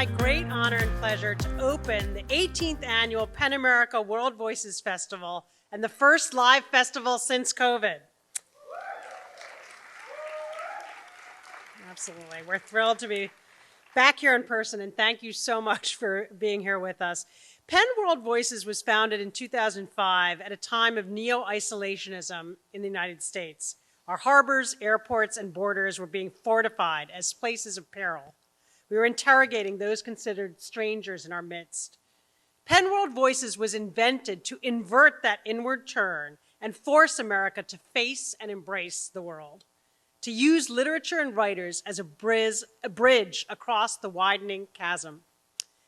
my great honor and pleasure to open the 18th annual PEN America World Voices Festival and the first live festival since COVID. Absolutely. We're thrilled to be back here in person, and thank you so much for being here with us. PEN World Voices was founded in 2005 at a time of neo-isolationism in the United States. Our harbors, airports, and borders were being fortified as places of peril. We were interrogating those considered strangers in our midst. PEN World Voices was invented to invert that inward turn and force America to face and embrace the world, to use literature and writers as a bridge across the widening chasm.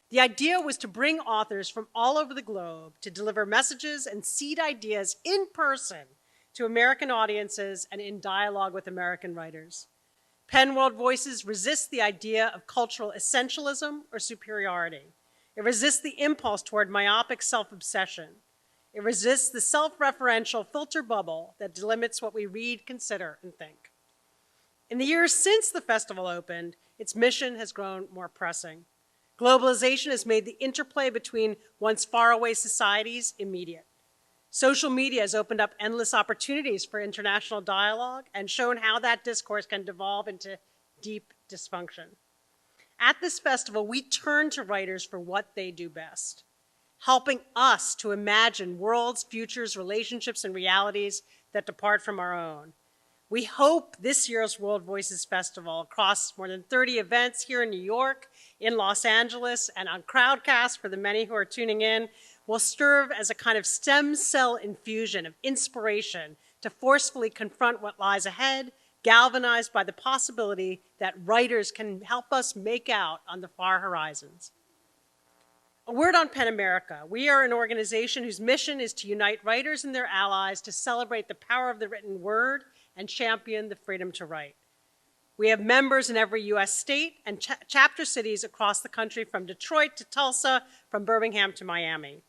The idea was to bring authors from all over the globe to deliver messages and seed ideas in person to American audiences and in dialogue with American writers. PEN World Voices resists the idea of cultural essentialism or superiority. It resists the impulse toward myopic self-obsession. It resists the self-referential filter bubble that delimits what we read, consider, and think. In the years since the festival opened, its mission has grown more pressing. Globalization has made the interplay between once faraway societies immediate. Social media has opened up endless opportunities for international dialogue and shown how that discourse can devolve into deep dysfunction. At this festival, we turn to writers for what they do best, helping us to imagine worlds, futures, relationships, and realities that depart from our own. We hope this year's World Voices Festival, across more than 30 events here in New York, in Los Angeles, and on Crowdcast for the many who are tuning in, will serve as a kind of stem cell infusion of inspiration to forcefully confront what lies ahead, galvanized by the possibility that writers can help us make out on the far horizons. A word on PEN America. We are an organization whose mission is to unite writers and their allies to celebrate the power of the written word and champion the freedom to write. We have members in every US state and chapter cities across the country, from Detroit to Tulsa, from Birmingham to Miami.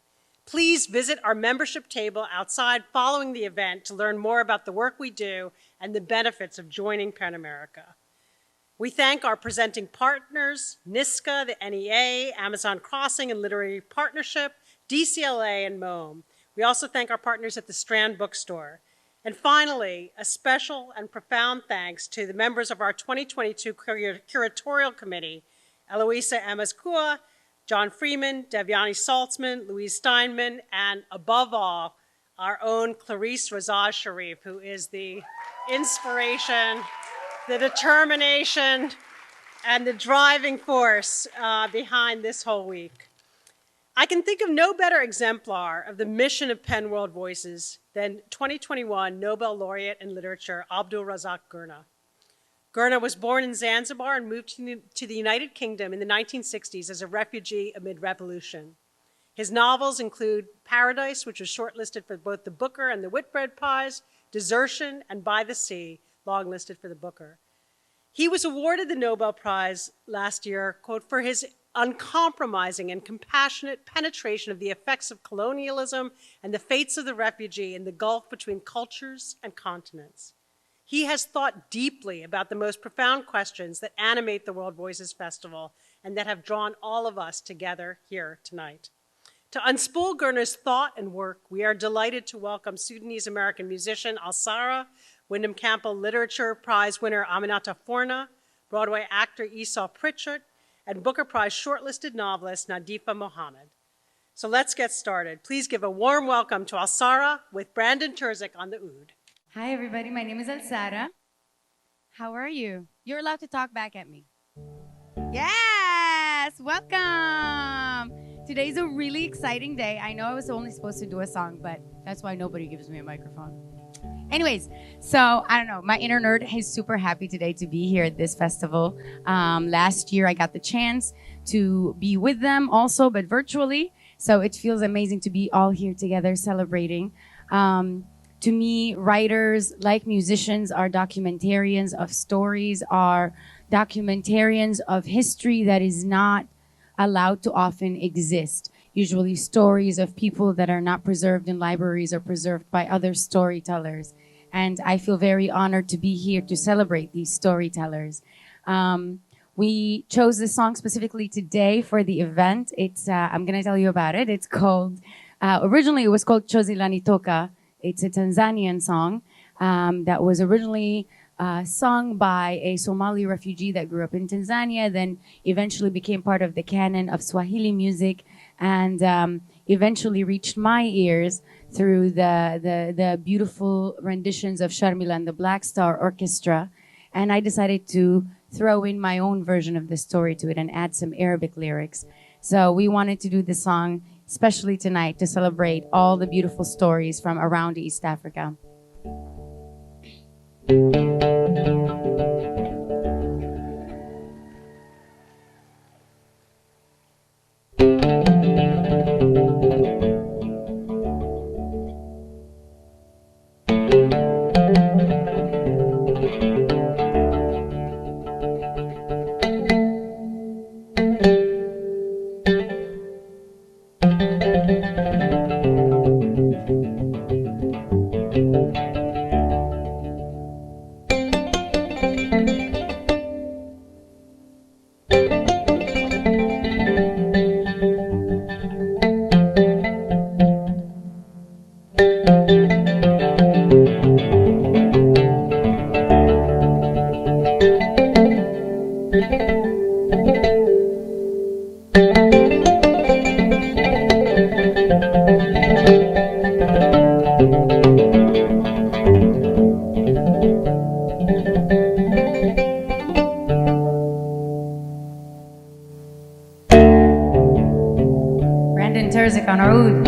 Please visit our membership table outside following the event to learn more about the work we do and the benefits of joining PEN America. We thank our presenting partners, NISCA, the NEA, Amazon Crossing and Literary Partnership, DCLA, and MOAM. We also thank our partners at the Strand Bookstore. And finally, a special and profound thanks to the members of our 2022 Curatorial Committee, Eloisa Amazkua, John Freeman, Devyani Saltzman, Louise Steinman, and above all, our own Clarice Razaz Sharif, who is the inspiration, the determination, and the driving force behind this whole week. I can think of no better exemplar of the mission of PEN World Voices than 2021 Nobel Laureate in Literature Abdulrazak Gurnah. Garnah was born in Zanzibar and moved to the United Kingdom in the 1960s as a refugee amid revolution. His novels include Paradise, which was shortlisted for both the Booker and the Whitbread Prize, Desertion, and By the Sea, longlisted for the Booker. He was awarded the Nobel Prize last year, quote, for his uncompromising and compassionate penetration of the effects of colonialism and the fates of the refugee in the gulf between cultures and continents. He has thought deeply about the most profound questions that animate the World Voices Festival and that have drawn all of us together here tonight. To unspool Gurnah's thought and work, we are delighted to welcome Sudanese-American musician Alsarah, Wyndham Campbell Literature Prize winner Aminatta Forna, Broadway actor Esau Pritchett, and Booker Prize shortlisted novelist Nadifa Mohamed. So let's get started. Please give a warm welcome to Alsarah with Brandon Terzic on the oud. Hi, everybody. My name is Alsarah. How are you? You're allowed to talk back at me. Yes! Welcome! Today's a really exciting day. I know I was only supposed to do a song, but that's why nobody gives me a microphone. Anyways, so I don't know. My inner nerd is super happy today to be here at this festival. Last year, I got the chance to be with them also, but virtually. So it feels amazing to be all here together celebrating. To me, writers, like musicians, are documentarians of stories, are documentarians of history that is not allowed to often exist. Usually stories of people that are not preserved in libraries or preserved by other storytellers. And I feel very honored to be here to celebrate these storytellers. We chose this song specifically today for the event. It's I'm going to tell you about it. It's called, originally it was called Chozi Lanitoka. It's a Tanzanian song that was originally sung by a Somali refugee that grew up in Tanzania, then eventually became part of the canon of Swahili music, and eventually reached my ears through the beautiful renditions of Sharmila and the Black Star Orchestra. And I decided to throw in my own version of the story to it and add some Arabic lyrics. So we wanted to do this song, especially tonight, to celebrate all the beautiful stories from around East Africa. On our oud.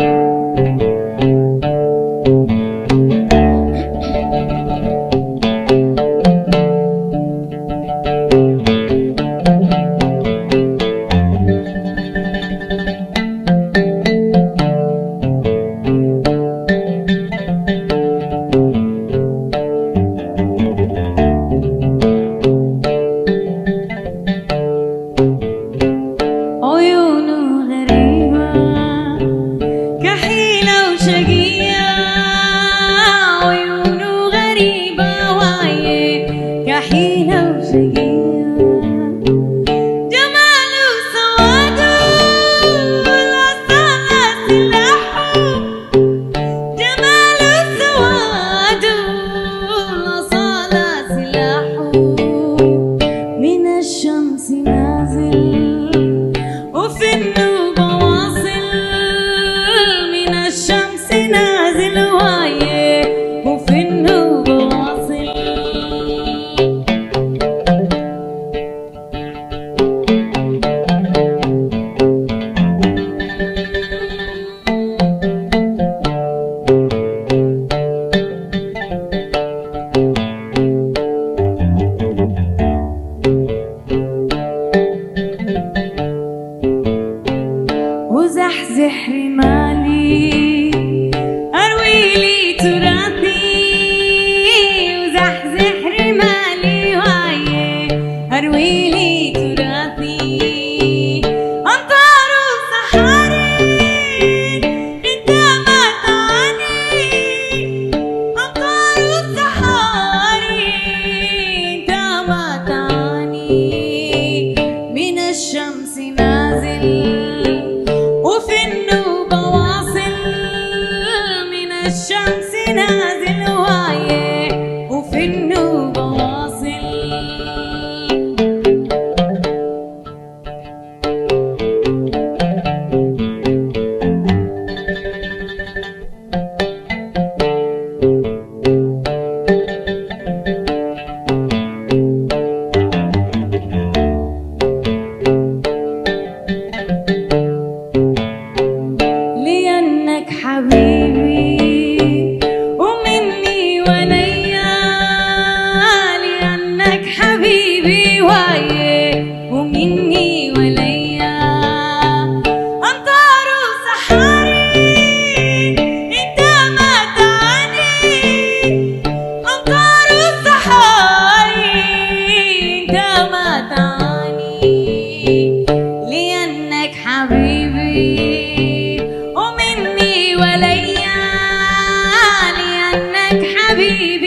حبيبي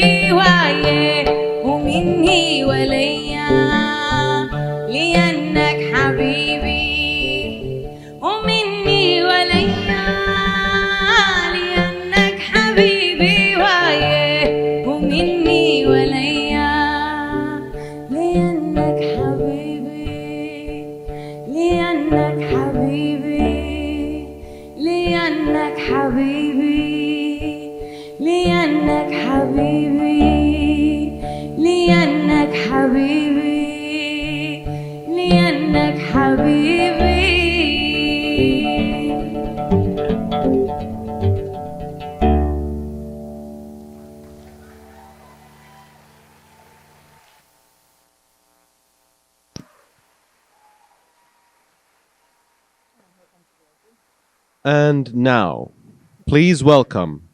حبيبي لأنك حبيبي لأنك حبيبي. And now, please welcome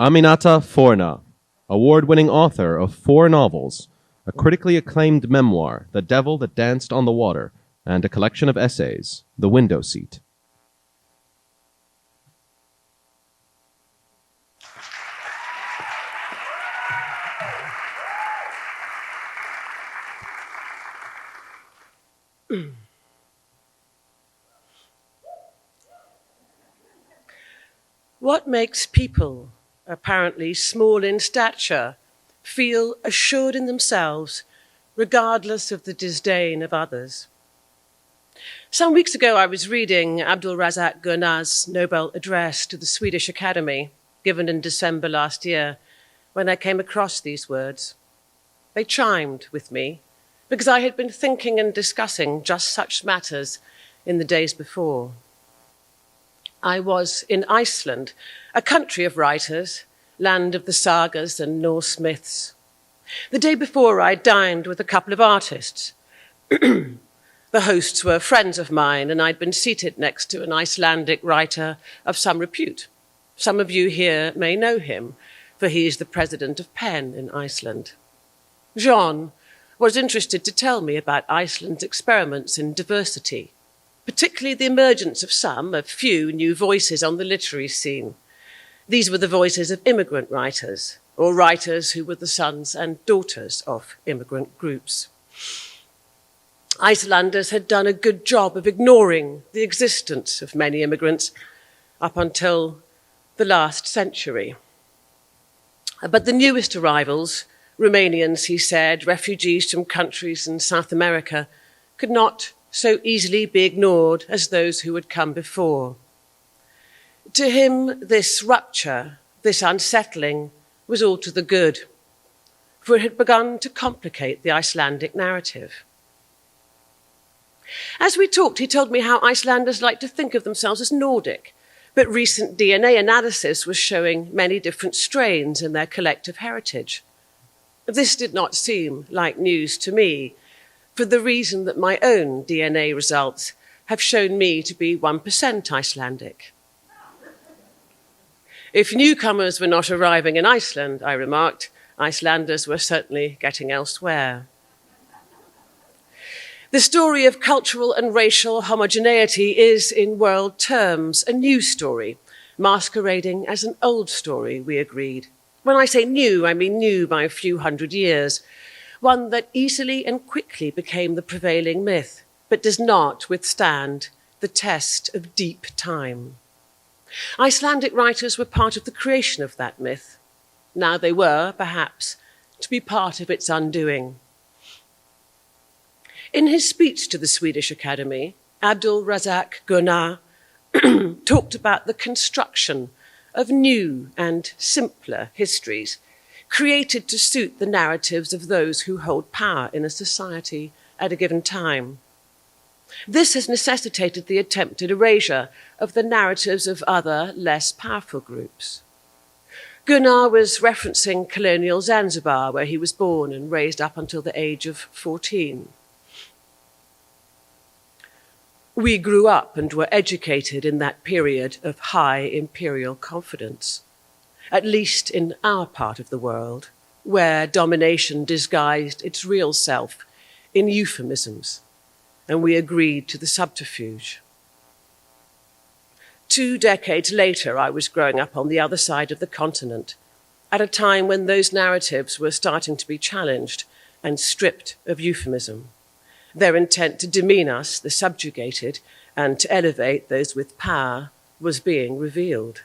Aminatta Forna, award-winning author of 4 novels, a critically acclaimed memoir, The Devil That Danced on the Water, and a collection of essays, The Window Seat. What makes people, apparently small in stature, feel assured in themselves, regardless of the disdain of others? Some weeks ago, I was reading Abdulrazak Gurnah's Nobel address to the Swedish Academy, given in December last year, when I came across these words. They chimed with me, because I had been thinking and discussing just such matters in the days before. I was in Iceland, a country of writers, land of the sagas and Norse myths. The day before, I dined with a couple of artists. The hosts were friends of mine, and I'd been seated next to an Icelandic writer of some repute. Some of you here may know him, for he is the president of PEN in Iceland. Jean was interested to tell me about Iceland's experiments in diversity, particularly the emergence of a few new voices on the literary scene. These were the voices of immigrant writers, or writers who were the sons and daughters of immigrant groups. Icelanders had done a good job of ignoring the existence of many immigrants up until the last century. But the newest arrivals, Romanians, he said, refugees from countries in South America, could not so easily be ignored as those who had come before. To him, this rupture, this unsettling, was all to the good, for it had begun to complicate the Icelandic narrative. As we talked, he told me how Icelanders like to think of themselves as Nordic, but recent DNA analysis was showing many different strains in their collective heritage. This did not seem like news to me, for the reason that my own DNA results have shown me to be 1% Icelandic. If newcomers were not arriving in Iceland, I remarked, Icelanders were certainly getting elsewhere. The story of cultural and racial homogeneity is, in world terms, a new story, masquerading as an old story, we agreed. When I say new, I mean new by a few hundred years, one that easily and quickly became the prevailing myth, but does not withstand the test of deep time. Icelandic writers were part of the creation of that myth. Now they were, perhaps, to be part of its undoing. In his speech to the Swedish Academy, Abdulrazak Gurnah talked about the construction of new and simpler histories, created to suit the narratives of those who hold power in a society at a given time. This has necessitated the attempted erasure of the narratives of other, less powerful groups. Gurnah was referencing colonial Zanzibar, where he was born and raised up until the age of 14. We grew up and were educated in that period of high imperial confidence, at least in our part of the world, where domination disguised its real self in euphemisms, and we agreed to the subterfuge. 2 decades later, I was growing up on the other side of the continent, at a time when those narratives were starting to be challenged and stripped of euphemism, their intent to demean us, the subjugated, and to elevate those with power was being revealed.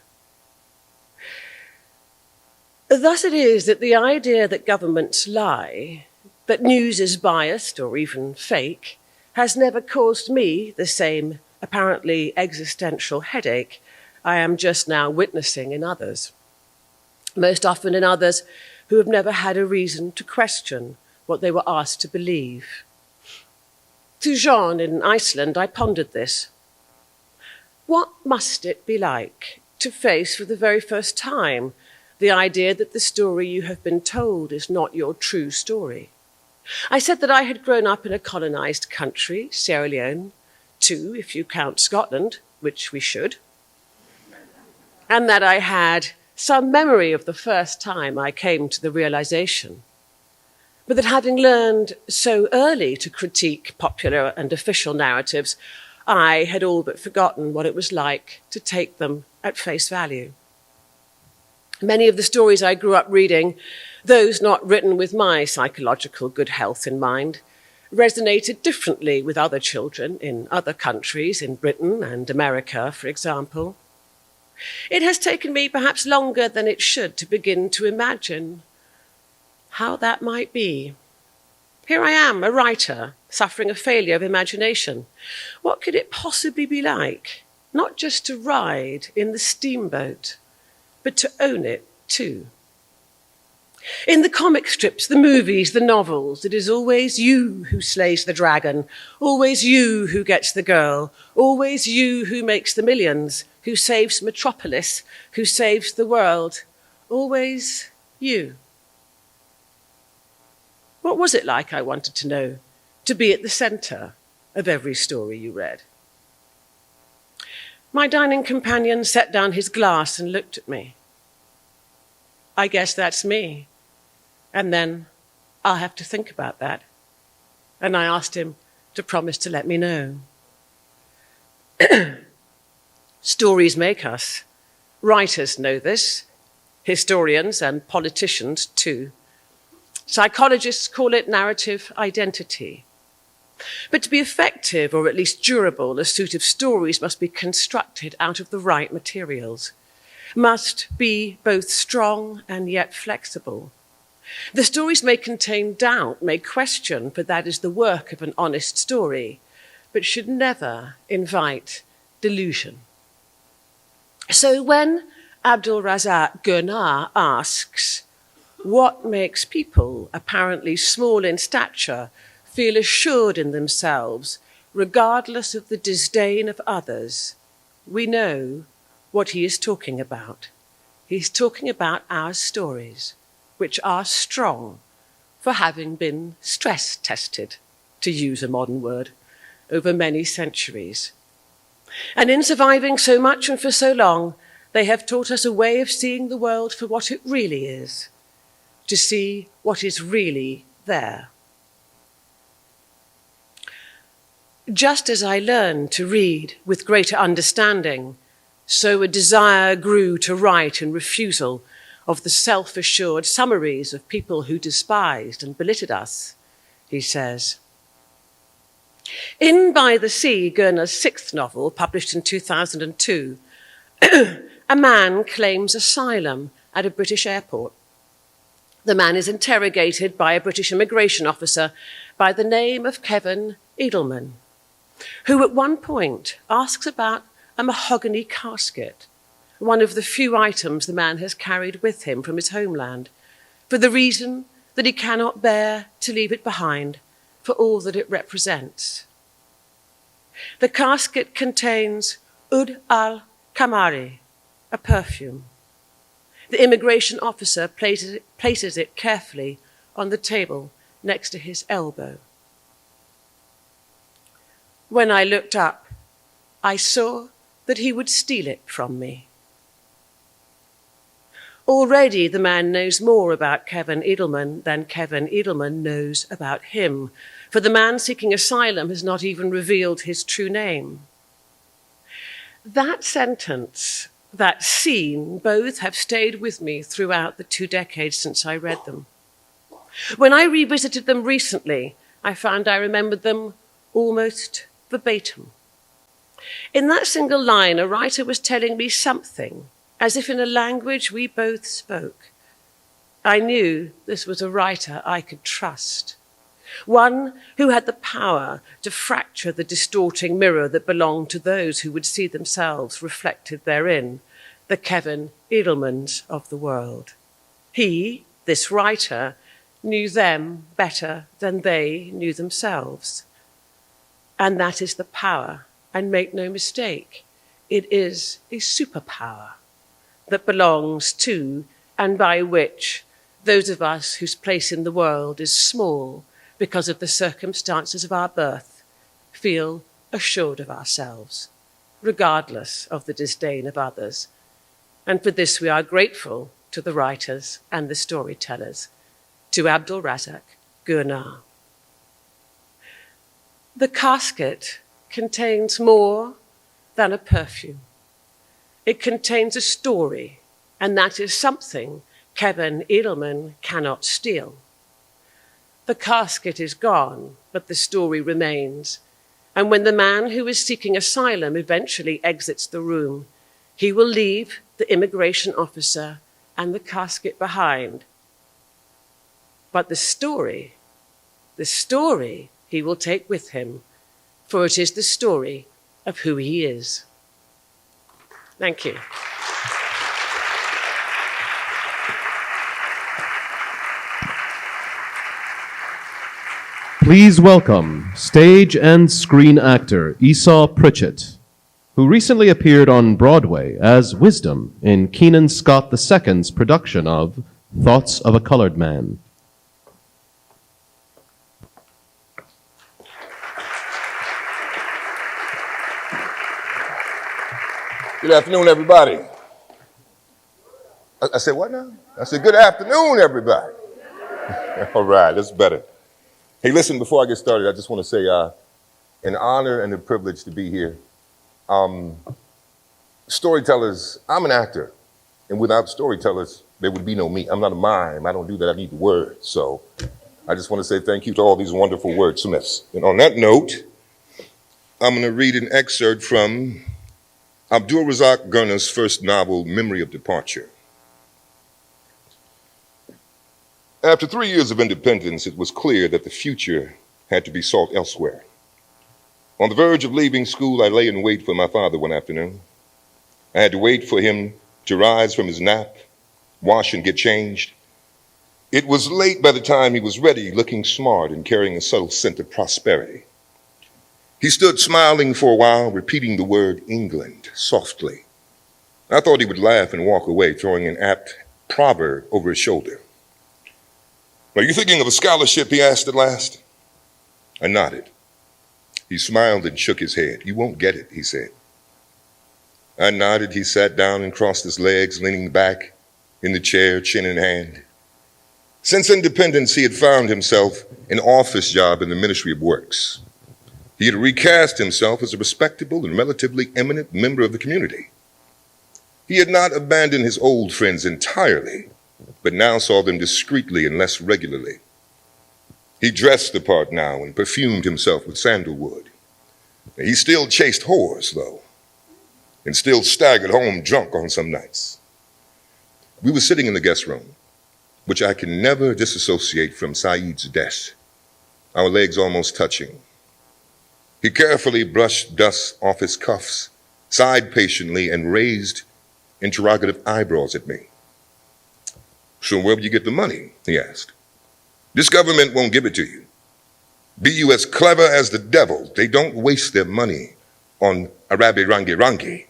Thus it is that the idea that governments lie, that news is biased or even fake, has never caused me the same apparently existential headache I am just now witnessing in others. Most often in others who have never had a reason to question what they were asked to believe. To Jean in Iceland, I pondered this. What must it be like to face for the very first time the idea that the story you have been told is not your true story? I said that I had grown up in a colonized country, Sierra Leone, too, if you count Scotland, which we should, and that I had some memory of the first time I came to the realization, but that having learned so early to critique popular and official narratives, I had all but forgotten what it was like to take them at face value. Many of the stories I grew up reading, those not written with my psychological good health in mind, resonated differently with other children in other countries, in Britain and America, for example. It has taken me perhaps longer than it should to begin to imagine how that might be. Here I am, a writer, suffering a failure of imagination. What could it possibly be like, not just to ride in the steamboat, but to own it too? In the comic strips, the movies, the novels, it is always you who slays the dragon, always you who gets the girl, always you who makes the millions, who saves Metropolis, who saves the world, always you. What was it like, I wanted to know, to be at the center of every story you read? My dining companion set down his glass and looked at me. I guess that's me. And then I'll have to think about that. And I asked him to promise to let me know. Stories make us. Writers know this, historians and politicians too. Psychologists call it narrative identity. But to be effective, or at least durable, a suite of stories must be constructed out of the right materials, must be both strong and yet flexible. The stories may contain doubt, may question, for that is the work of an honest story, but should never invite delusion. So when Abdulrazak Gurnah asks, what makes people apparently small in stature feel assured in themselves, regardless of the disdain of others, we know what he is talking about. He's talking about our stories, which are strong for having been stress tested, to use a modern word, over many centuries. And in surviving so much and for so long, they have taught us a way of seeing the world for what it really is, to see what is really there. Just as I learned to read with greater understanding, so a desire grew to write in refusal of the self-assured summaries of people who despised and belittled us, he says. In By the Sea, Gurnah's sixth novel, published in 2002, a man claims asylum at a British airport. The man is interrogated by a British immigration officer by the name of Kevin Edelman, who at one point asks about a mahogany casket, one of the few items the man has carried with him from his homeland, for the reason that he cannot bear to leave it behind for all that it represents. The casket contains Oud al-Kamari, a perfume. The immigration officer places it carefully on the table next to his elbow. When I looked up, I saw that he would steal it from me. Already the man knows more about Kevin Edelman than Kevin Edelman knows about him, for the man seeking asylum has not even revealed his true name. That sentence, that scene, both have stayed with me throughout the 2 decades since I read them. When I revisited them recently, I found I remembered them almost verbatim. In that single line, a writer was telling me something, as if in a language we both spoke. I knew this was a writer I could trust, one who had the power to fracture the distorting mirror that belonged to those who would see themselves reflected therein, the Kevin Edelmans of the world. He, This writer knew them better than they knew themselves. And that is the power, and make no mistake, it is a superpower that belongs to and by which those of us whose place in the world is small because of the circumstances of our birth feel assured of ourselves, regardless of the disdain of others. And for this we are grateful to the writers and the storytellers, to Abdulrazak Gurnah. The casket contains more than a perfume. It contains a story, and that is something Kevin Edelman cannot steal. The casket is gone, but the story remains. And when the man who is seeking asylum eventually exits the room, he will leave the immigration officer and the casket behind. But the story he will take with him, for it is the story of who he is. Thank you. Please welcome stage and screen actor Esau Pritchett, who recently appeared on Broadway as Wisdom in Keenan Scott II's production of Thoughts of a Colored Man. Good afternoon, everybody. I said what now? I said good afternoon, everybody. All right, that's better. Hey, listen, before I get started, I just want to say an honor and a privilege to be here. Storytellers, I'm an actor, and without storytellers, there would be no me. I'm not a mime. I don't do that. I need the words. So I just want to say thank you to all these wonderful wordsmiths. And on that note, I'm going to read an excerpt from Abdulrazak Gurnah's first novel, Memory of Departure. After 3 years of independence, it was clear that the future had to be sought elsewhere. On the verge of leaving school, I lay in wait for my father one afternoon. I had to wait for him to rise from his nap, wash and get changed. It was late by the time he was ready, looking smart and carrying a subtle scent of prosperity. He stood smiling for a while, repeating the word England softly. I thought he would laugh and walk away, throwing an apt proverb over his shoulder. Are you thinking of a scholarship, he asked at last. I nodded. He smiled and shook his head. You won't get it, he said. I nodded. He sat down and crossed his legs, leaning back in the chair, chin in hand. Since independence, he had found himself an office job in the Ministry of Works. He had recast himself as a respectable and relatively eminent member of the community. He had not abandoned his old friends entirely, but now saw them discreetly and less regularly. He dressed the part now and perfumed himself with sandalwood. He still chased whores, though, and still staggered home drunk on some nights. We were sitting in the guest room, which I can never disassociate from Saeed's death, our legs almost touching. He carefully brushed dust off his cuffs, sighed patiently, and raised interrogative eyebrows at me. So where will you get the money? He asked. This government won't give it to you. Be you as clever as the devil, they don't waste their money on Arabi rangi.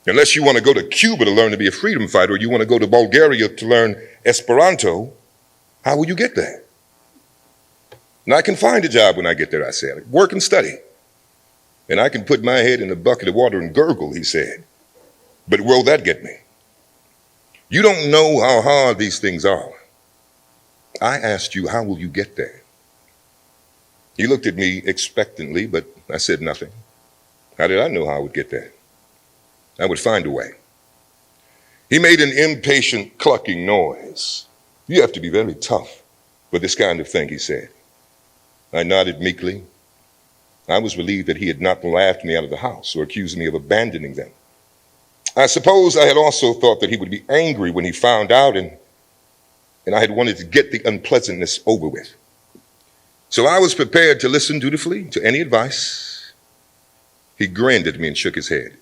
Unless you want to go to Cuba to learn to be a freedom fighter, or you want to go to Bulgaria to learn Esperanto, how will you get there? And I can find a job when I get there, I said. Work and study. And I can put my head in a bucket of water and gurgle, he said. But where'll that get me? You don't know how hard these things are. I asked you, how will you get there? He looked at me expectantly, but I said nothing. How did I know how I would get there? I would find a way. He made an impatient clucking noise. You have to be very tough for this kind of thing, he said. I nodded meekly. I was relieved that he had not laughed me out of the house or accused me of abandoning them. I suppose I had also thought that he would be angry when he found out, and I had wanted to get the unpleasantness over with. So I was prepared to listen dutifully to any advice. He grinned at me and shook his head.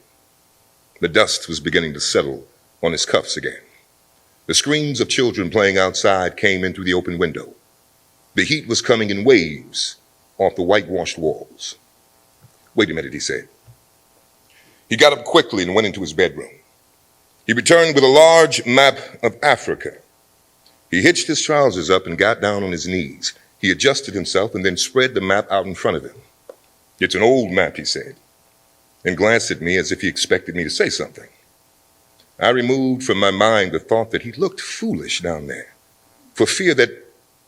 The dust was beginning to settle on his cuffs again. The screams of children playing outside came in through the open window. The heat was coming in waves off the whitewashed walls. "Wait a minute," he said. He got up quickly and went into his bedroom. He returned with a large map of Africa. He hitched his trousers up and got down on his knees. He adjusted himself and then spread the map out in front of him. "It's an old map," he said, and glanced at me as if he expected me to say something. I removed from my mind the thought that he looked foolish down there, for fear that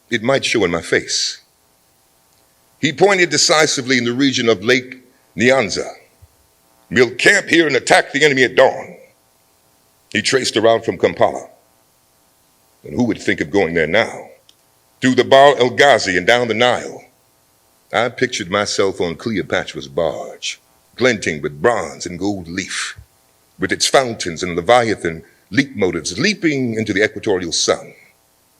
it might show in my face. He pointed decisively in the region of Lake Nyanza. "We'll camp here and attack the enemy at dawn." He traced a route from Kampala. And who would think of going there now? Through the Bahr el Ghazi and down the Nile. I pictured myself on Cleopatra's barge, glinting with bronze and gold leaf, with its fountains and Leviathan leitmotifs leaping into the equatorial sun.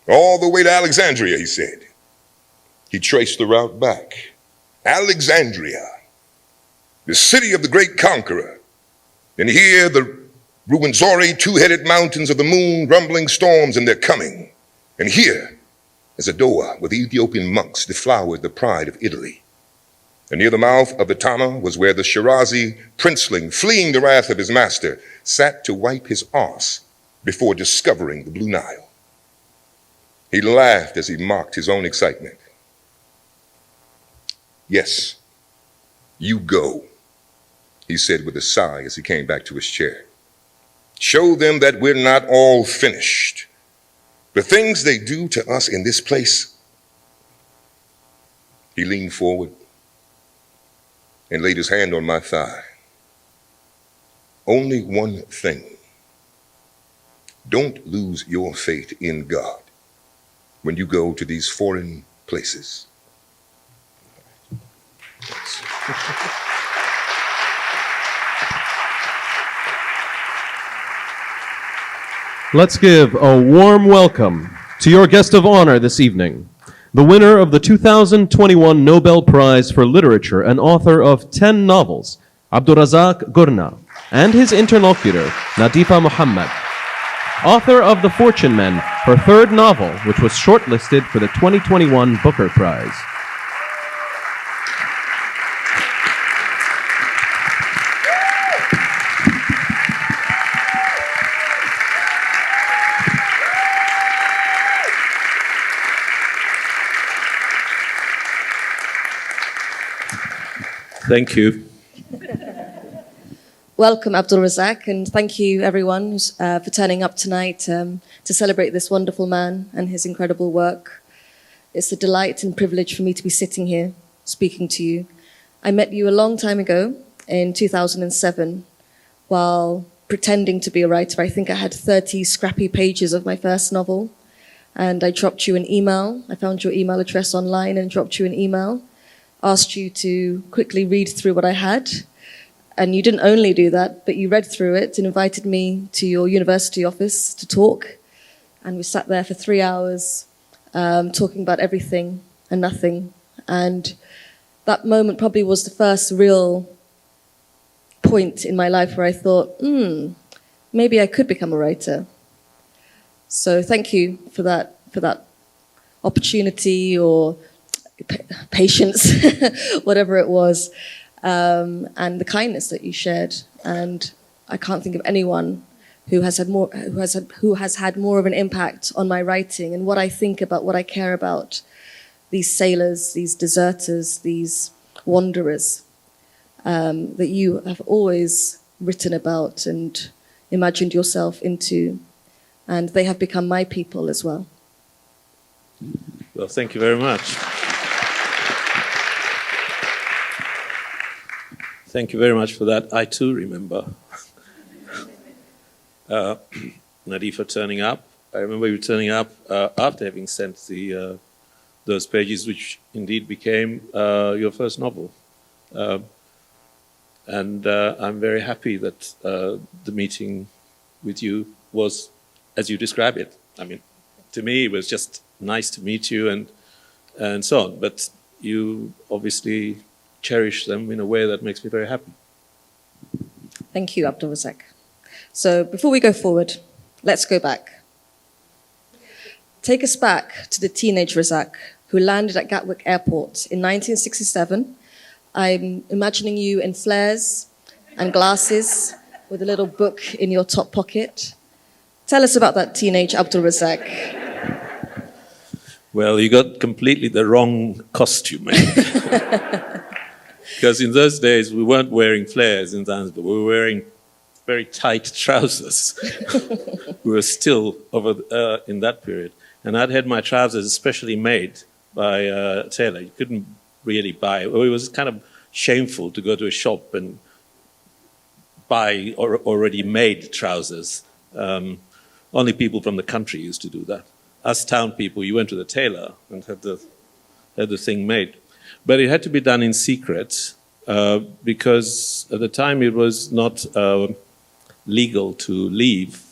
"All the way to Alexandria," he said. He traced the route back. Alexandria, the city of the great conqueror. And here the Ruwenzori, two-headed mountains of the moon, rumbling storms and their coming. And here is Adoa, where the Ethiopian monks deflowered the pride of Italy. And near the mouth of the Tama was where the Shirazi princeling, fleeing the wrath of his master, sat to wipe his arse before discovering the Blue Nile. He laughed as he mocked his own excitement. "Yes, you go," he said with a sigh as he came back to his chair. "Show them that we're not all finished. The things they do to us in this place." He leaned forward and laid his hand on my thigh. "Only one thing. Don't lose your faith in God when you go to these foreign places." Let's give a warm welcome to your guest of honor this evening, the winner of the 2021 Nobel Prize for Literature and author of 10 novels, Abdulrazak Gurnah, and his interlocutor, Nadifa Mohamed, author of The Fortune Men, her third novel, which was shortlisted for the 2021 Booker Prize. Thank you. Welcome, Abdulrazak, and thank you, everyone, for turning up tonight to celebrate this wonderful man and his incredible work. It's a delight and privilege for me to be sitting here speaking to you. I met you a long time ago in 2007 while pretending to be a writer. I think I had 30 scrappy pages of my first novel, and I dropped you an email. I found your email address online and dropped you an email, asked you to quickly read through what I had. And you didn't only do that, but you read through it and invited me to your university office to talk. And we sat there for 3 hours talking about everything and nothing. And that moment probably was the first real point in my life where I thought, maybe I could become a writer. So thank you for that opportunity or patience, whatever it was, and the kindness that you shared. And I can't think of anyone who has had more of an impact on my writing and what I think about, what I care about. These sailors, these deserters, these wanderers that you have always written about and imagined yourself into, and they have become my people as well. Well, thank you very much. Thank you very much for that. I too remember Nadifa turning up. I remember you turning up after having sent those pages, which indeed became your first novel. And I'm very happy that the meeting with you was, as you describe it. I mean, to me, it was just nice to meet you and so on. But you obviously cherish them in a way that makes me very happy. Thank you, Abdulrazak. So before we go forward, let's go back. take us back to the teenage Razak who landed at Gatwick Airport in 1967. I'm imagining you in flares and glasses with a little book in your top pocket. Tell us about that teenage Abdulrazak. Well, you got completely the wrong costume. Because in those days, we weren't wearing flares in Zanzibar. We were wearing very tight trousers. We were still over in that period. And I'd had my trousers especially made by a tailor. You couldn't really buy. It was kind of shameful to go to a shop and buy already made trousers. Only people from the country used to do that. Us town people, you went to the tailor and had the thing made. But it had to be done in secret because at the time it was not legal to leave.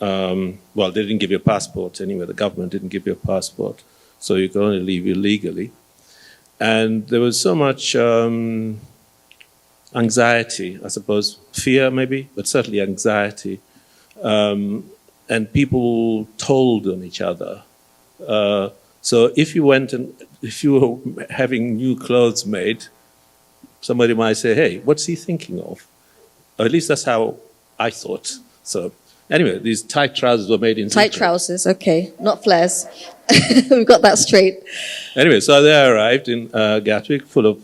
Well, they didn't give you a passport anyway. The government didn't give you a passport, so you could only leave illegally. And there was so much anxiety, I suppose, fear maybe, but certainly anxiety. And people told on each other. So if you went and if you were having new clothes made, somebody might say, "Hey, what's he thinking of?" Or at least that's how I thought. So anyway, these tight trousers were made in Tight trousers, okay, not flares. We've got that straight. Anyway, so they arrived in Gatwick, full of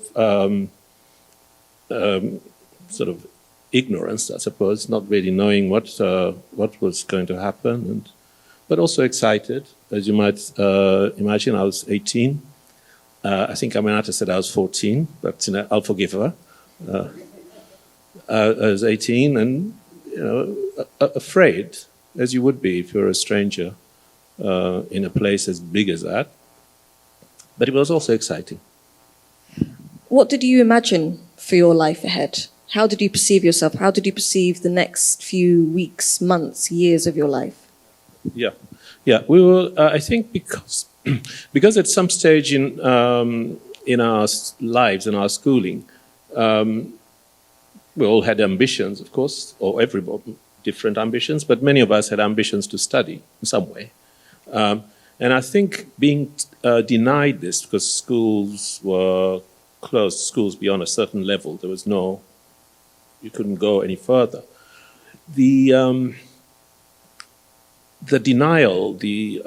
sort of ignorance, I suppose, not really knowing what was going to happen, but also excited, as you might imagine. I was 18. I think Aminatta said I was 14, but I'll forgive her. I was 18 and afraid, as you would be if you're a stranger in a place as big as that. But it was also exciting. What did you imagine for your life ahead? How did you perceive yourself? How did you perceive the next few weeks, months, years of your life? Yeah. We were. I think because at some stage in our lives, in our schooling, we all had ambitions, of course, or everybody different ambitions, but many of us had ambitions to study in some way. And I think being denied this because schools were closed, schools beyond a certain level, there was no. You couldn't go any further. The denial, the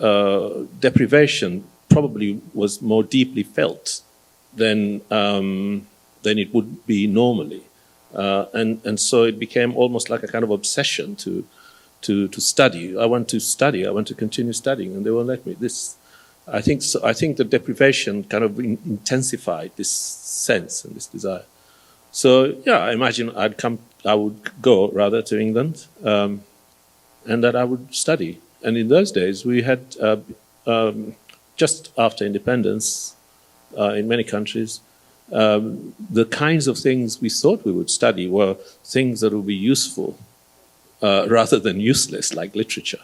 deprivation probably was more deeply felt than it would be normally. And so it became almost like a kind of obsession to study. I want to study. I want to continue studying, and they won't let me. I think the deprivation kind of intensified this sense and this desire. So yeah, I imagine I would go rather to England, and that I would study. And in those days, we had just after independence, in many countries, the kinds of things we thought we would study were things that would be useful rather than useless, like literature.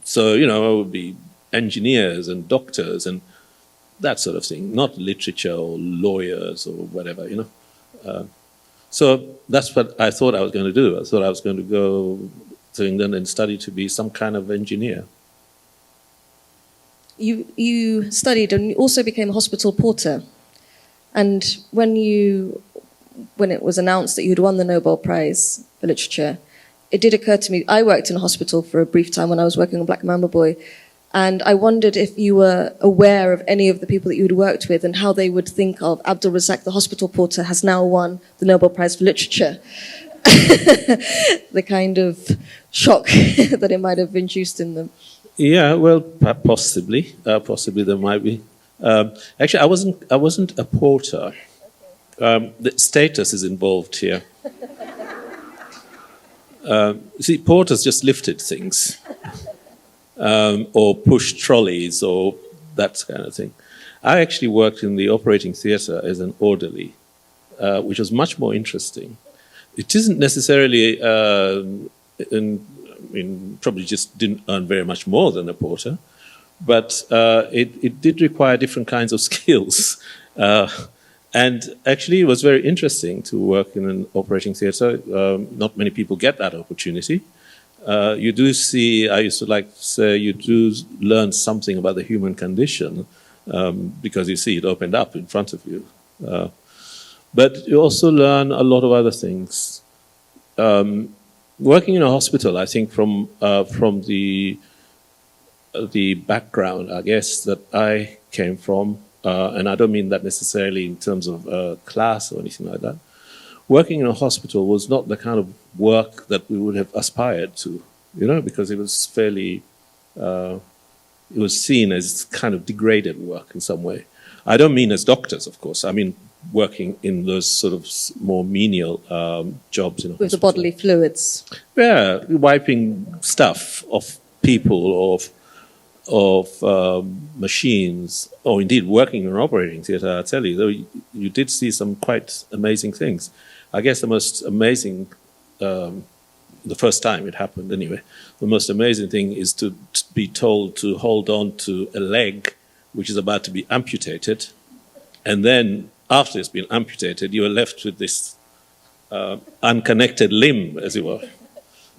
So it would be engineers and doctors and that sort of thing, not literature or lawyers or whatever, So that's what I thought I was going to do. I thought I was going to go to England and study to be some kind of engineer. You studied and you also became a hospital porter. And when it was announced that you'd won the Nobel Prize for Literature, it did occur to me, I worked in a hospital for a brief time when I was working on Black Mamba Boy, and I wondered if you were aware of any of the people that you had worked with and how they would think of Abdulrazak, the hospital porter, has now won the Nobel Prize for Literature. The kind of shock that it might have induced in them. Yeah, well, possibly there might be. Actually, I wasn't a porter. The status is involved here. See, porters just lifted things. Or pushed trolleys or that kind of thing. I actually worked in the operating theatre as an orderly, which was much more interesting. It isn't necessarily, probably just didn't earn very much more than a porter, but it did require different kinds of skills. And actually it was very interesting to work in an operating theatre. Not many people get that opportunity. you do see, I used to like to say, you do learn something about the human condition because you see it opened up in front of you. But you also learn a lot of other things. Working in a hospital, I think from the background, I guess, that I came from, and I don't mean that necessarily in terms of class or anything like that. Working in a hospital was not the kind of work that we would have aspired to, because it was fairly, it was seen as kind of degraded work in some way. I don't mean as doctors, of course. I mean working in those sort of more menial jobs in a hospital. With the bodily fluids. Yeah, wiping stuff off people or of machines, or indeed working in an operating theatre. I tell you, though, you did see some quite amazing things. I guess the most amazing, the first time it happened anyway, the most amazing thing is to be told to hold on to a leg which is about to be amputated, and then after it's been amputated, you are left with this unconnected limb, as it were.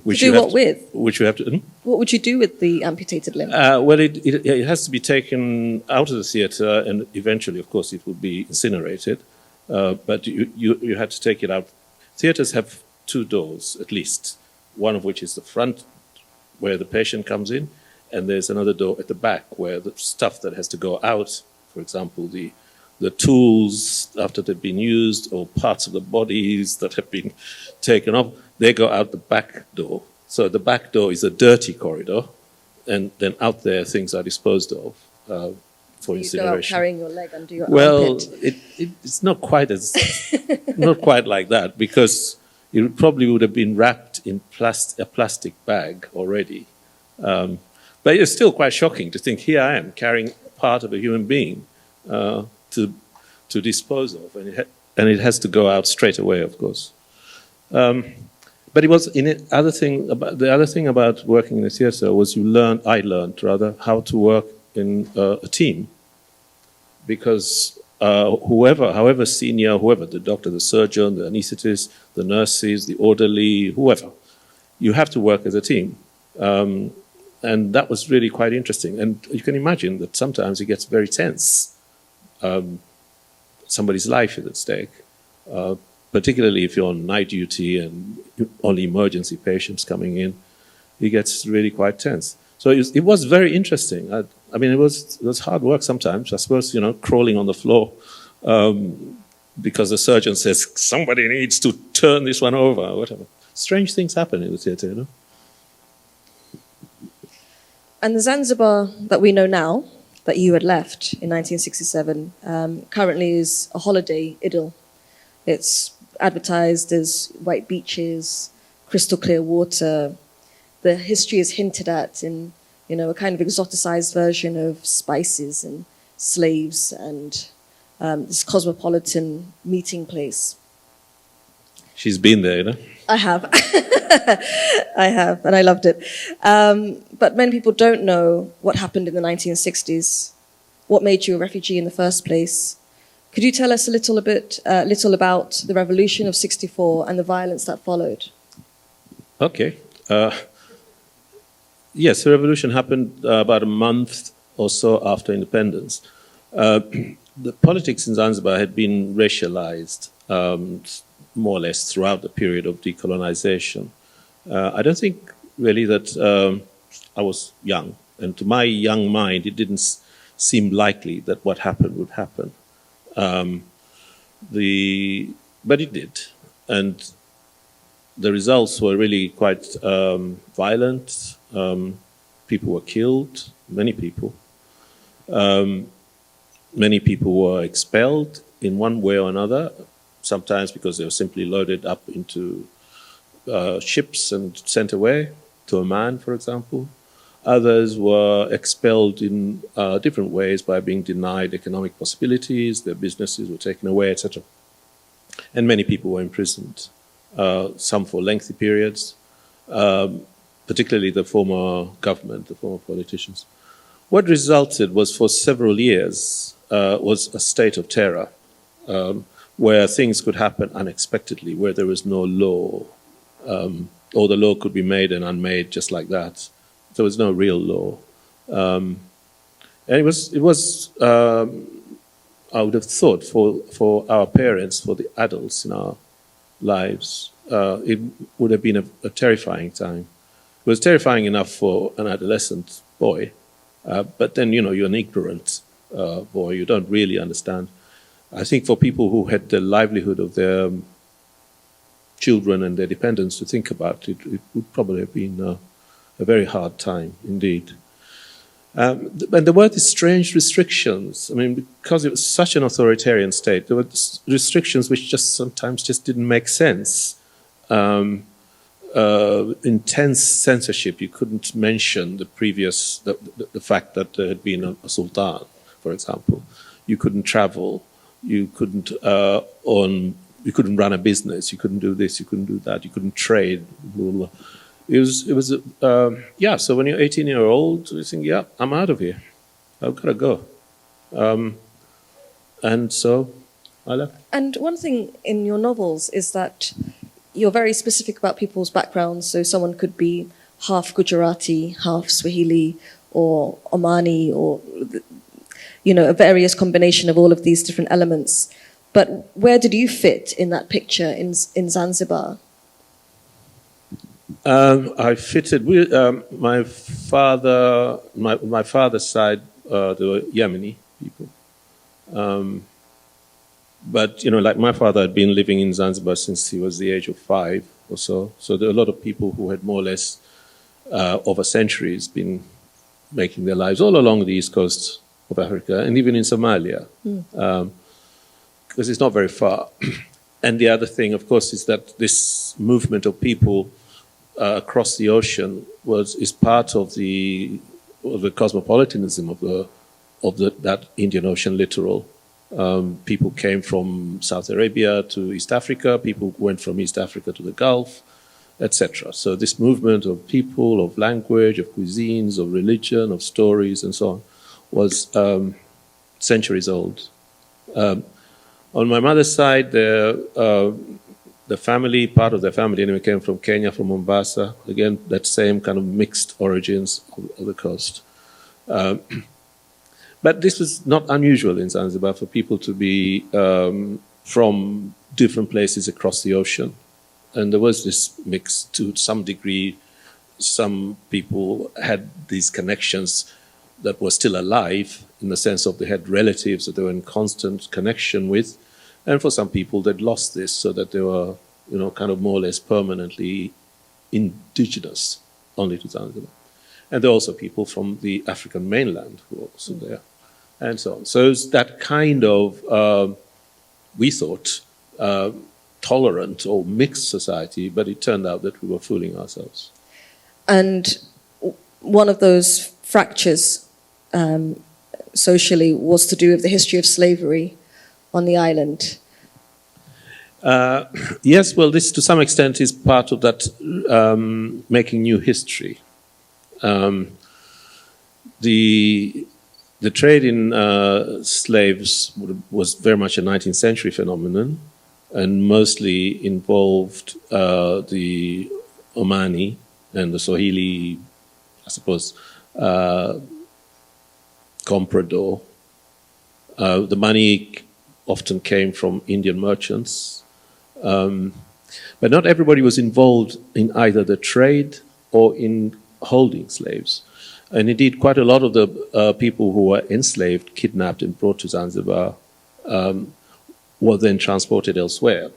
Which to do what with? Which you have to. What would you do with the amputated limb? Well, it has to be taken out of the theatre, and eventually, of course, it would be incinerated. But you had to take it out. Theatres have two doors, at least. One of which is the front, where the patient comes in, and there's another door at the back, where the stuff that has to go out, for example, the tools after they've been used, or parts of the bodies that have been taken off, they go out the back door. So the back door is a dirty corridor, and then out there things are disposed of for incineration. You go out carrying your leg under your armpit. It's not quite not quite like that, because it probably would have been wrapped in a plastic bag already. But it's still quite shocking to think, here I am carrying part of a human being to dispose of, and it has to go out straight away, of course. But it was the other thing about working in a theatre was I learned how to work in a team, because however senior, the doctor, the surgeon, the anaesthetist, the nurses, the orderly, whoever, you have to work as a team. And that was really quite interesting. And you can imagine that sometimes it gets very tense. Somebody's life is at stake, particularly if you're on night duty and only emergency patients coming in. It gets really quite tense. So it was very interesting. I mean, it was hard work sometimes. I suppose, crawling on the floor because the surgeon says, somebody needs to turn this one over, or whatever. Strange things happen in the theatre, And the Zanzibar that we know now, that you had left in 1967, currently is a holiday idyll. It's advertised as white beaches, crystal clear water. The history is hinted at in, a kind of exoticized version of spices and slaves and this cosmopolitan meeting place. She's been there, I have. I have, and I loved it. But many people don't know what happened in the 1960s, what made you a refugee in the first place. Could you tell us a little about the revolution of '64 and the violence that followed? Okay. Yes, the revolution happened about a month or so after independence. The politics in Zanzibar had been racialized more or less throughout the period of decolonization. I don't think really that I was young, and to my young mind it didn't seem likely that what happened would happen. But it did, and the results were really quite violent. People were killed, many people. Many people were expelled in one way or another, sometimes because they were simply loaded up into ships and sent away to Oman, for example. Others were expelled in different ways by being denied economic possibilities, their businesses were taken away, etc. And many people were imprisoned, some for lengthy periods, particularly the former government, the former politicians. What resulted was, for several years, was a state of terror, where things could happen unexpectedly, where there was no law. or the law could be made and unmade just like that. There was no real law. And it was I would have thought, for our parents, for the adults in our lives, it would have been a terrifying time. It was terrifying enough for an adolescent boy, but then, you're an ignorant boy. You don't really understand. I think for people who had the livelihood of their children and their dependents to think about, it would probably have been a very hard time indeed. And there were these strange restrictions. I mean, because it was such an authoritarian state, there were restrictions which sometimes didn't make sense. Intense censorship. You couldn't mention the fact that there had been a sultan, for example. You couldn't travel. You couldn't you couldn't run a business. You couldn't do this. You couldn't do that. You couldn't trade. Blah, blah. It was so when you're 18-year-old, you think, yeah, I'm out of here. I've got to go. And so I left. And one thing in your novels is that you're very specific about people's backgrounds. So someone could be half Gujarati, half Swahili, or Omani, or a various combination of all of these different elements. But where did you fit in that picture in Zanzibar? I fitted with my father. My father's side, they were Yemeni people. But like my father had been living in Zanzibar since he was the age of 5 or so. So there are a lot of people who had more or less over centuries been making their lives all along the east coast of Africa and even in Somalia, because it's not very far. And the other thing, of course, is that this movement of people across the ocean is part of the cosmopolitanism of that Indian Ocean littoral. People came from South Arabia to East Africa. People went from East Africa to the Gulf, etc. So this movement of people, of language, of cuisines, of religion, of stories, and so on, was centuries old. On my mother's side, the family, part of their family anyway, came from Kenya, from Mombasa. Again, that same kind of mixed origins of the coast. But this was not unusual in Zanzibar for people to be from different places across the ocean. And there was this mix to some degree. Some people had these connections that were still alive in the sense of they had relatives that they were in constant connection with. And for some people, they'd lost this so that they were, kind of more or less permanently indigenous only to Zanzibar. And there are also people from the African mainland who were also there, and so on. So it's that kind of, we thought, tolerant or mixed society, but it turned out that we were fooling ourselves. And one of those fractures socially was to do with the history of slavery on the island. Yes, well, this to some extent is part of that making new history. The trade in slaves was very much a 19th century phenomenon and mostly involved the Omani and the Swahili, I suppose, comprador. The money often came from Indian merchants. But not everybody was involved in either the trade or in holding slaves. And indeed, quite a lot of the people who were enslaved, kidnapped and brought to Zanzibar were then transported elsewhere.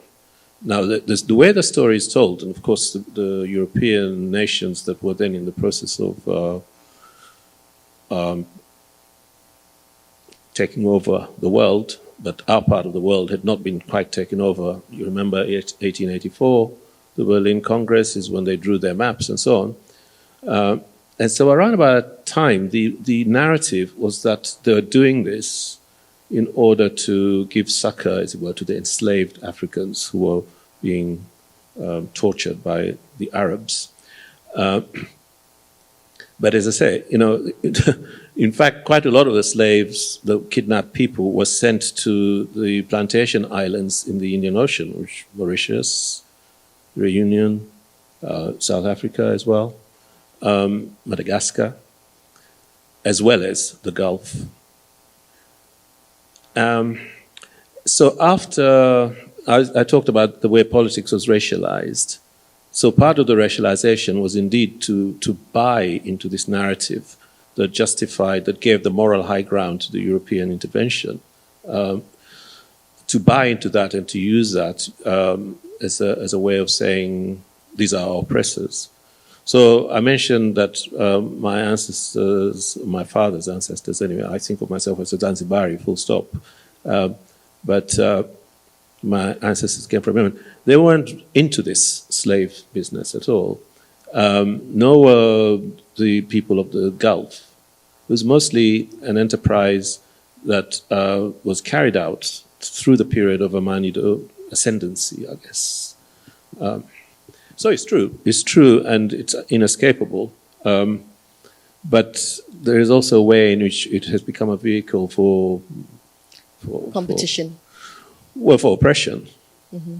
Now, the way the story is told, and of course the European nations that were then in the process of taking over the world, but our part of the world had not been quite taken over. You remember 1884, the Berlin Congress is when they drew their maps and so on. And so around about that time, the narrative was that they were doing this in order to give succor, as it were, to the enslaved Africans who were being tortured by the Arabs. But as I say, in fact, quite a lot of the slaves, the kidnapped people, were sent to the plantation islands in the Indian Ocean, which Mauritius, Reunion, South Africa as well, Madagascar, as well as the Gulf. So after I talked about the way politics was racialized, so part of the racialization was indeed to buy into this narrative that justified, that gave the moral high ground to the European intervention, to buy into that and to use that as a way of saying these are our oppressors. So I mentioned that my ancestors, my father's ancestors anyway, I think of myself as a Zanzibari, full stop. But my ancestors came from Yemen. They weren't into this slave business at all. Nor were the people of the Gulf. It was mostly an enterprise that was carried out through the period of Amanid ascendancy, I guess. So it's true, and it's inescapable. But there is also a way in which it has become a vehicle for competition. For oppression. Mm-hmm.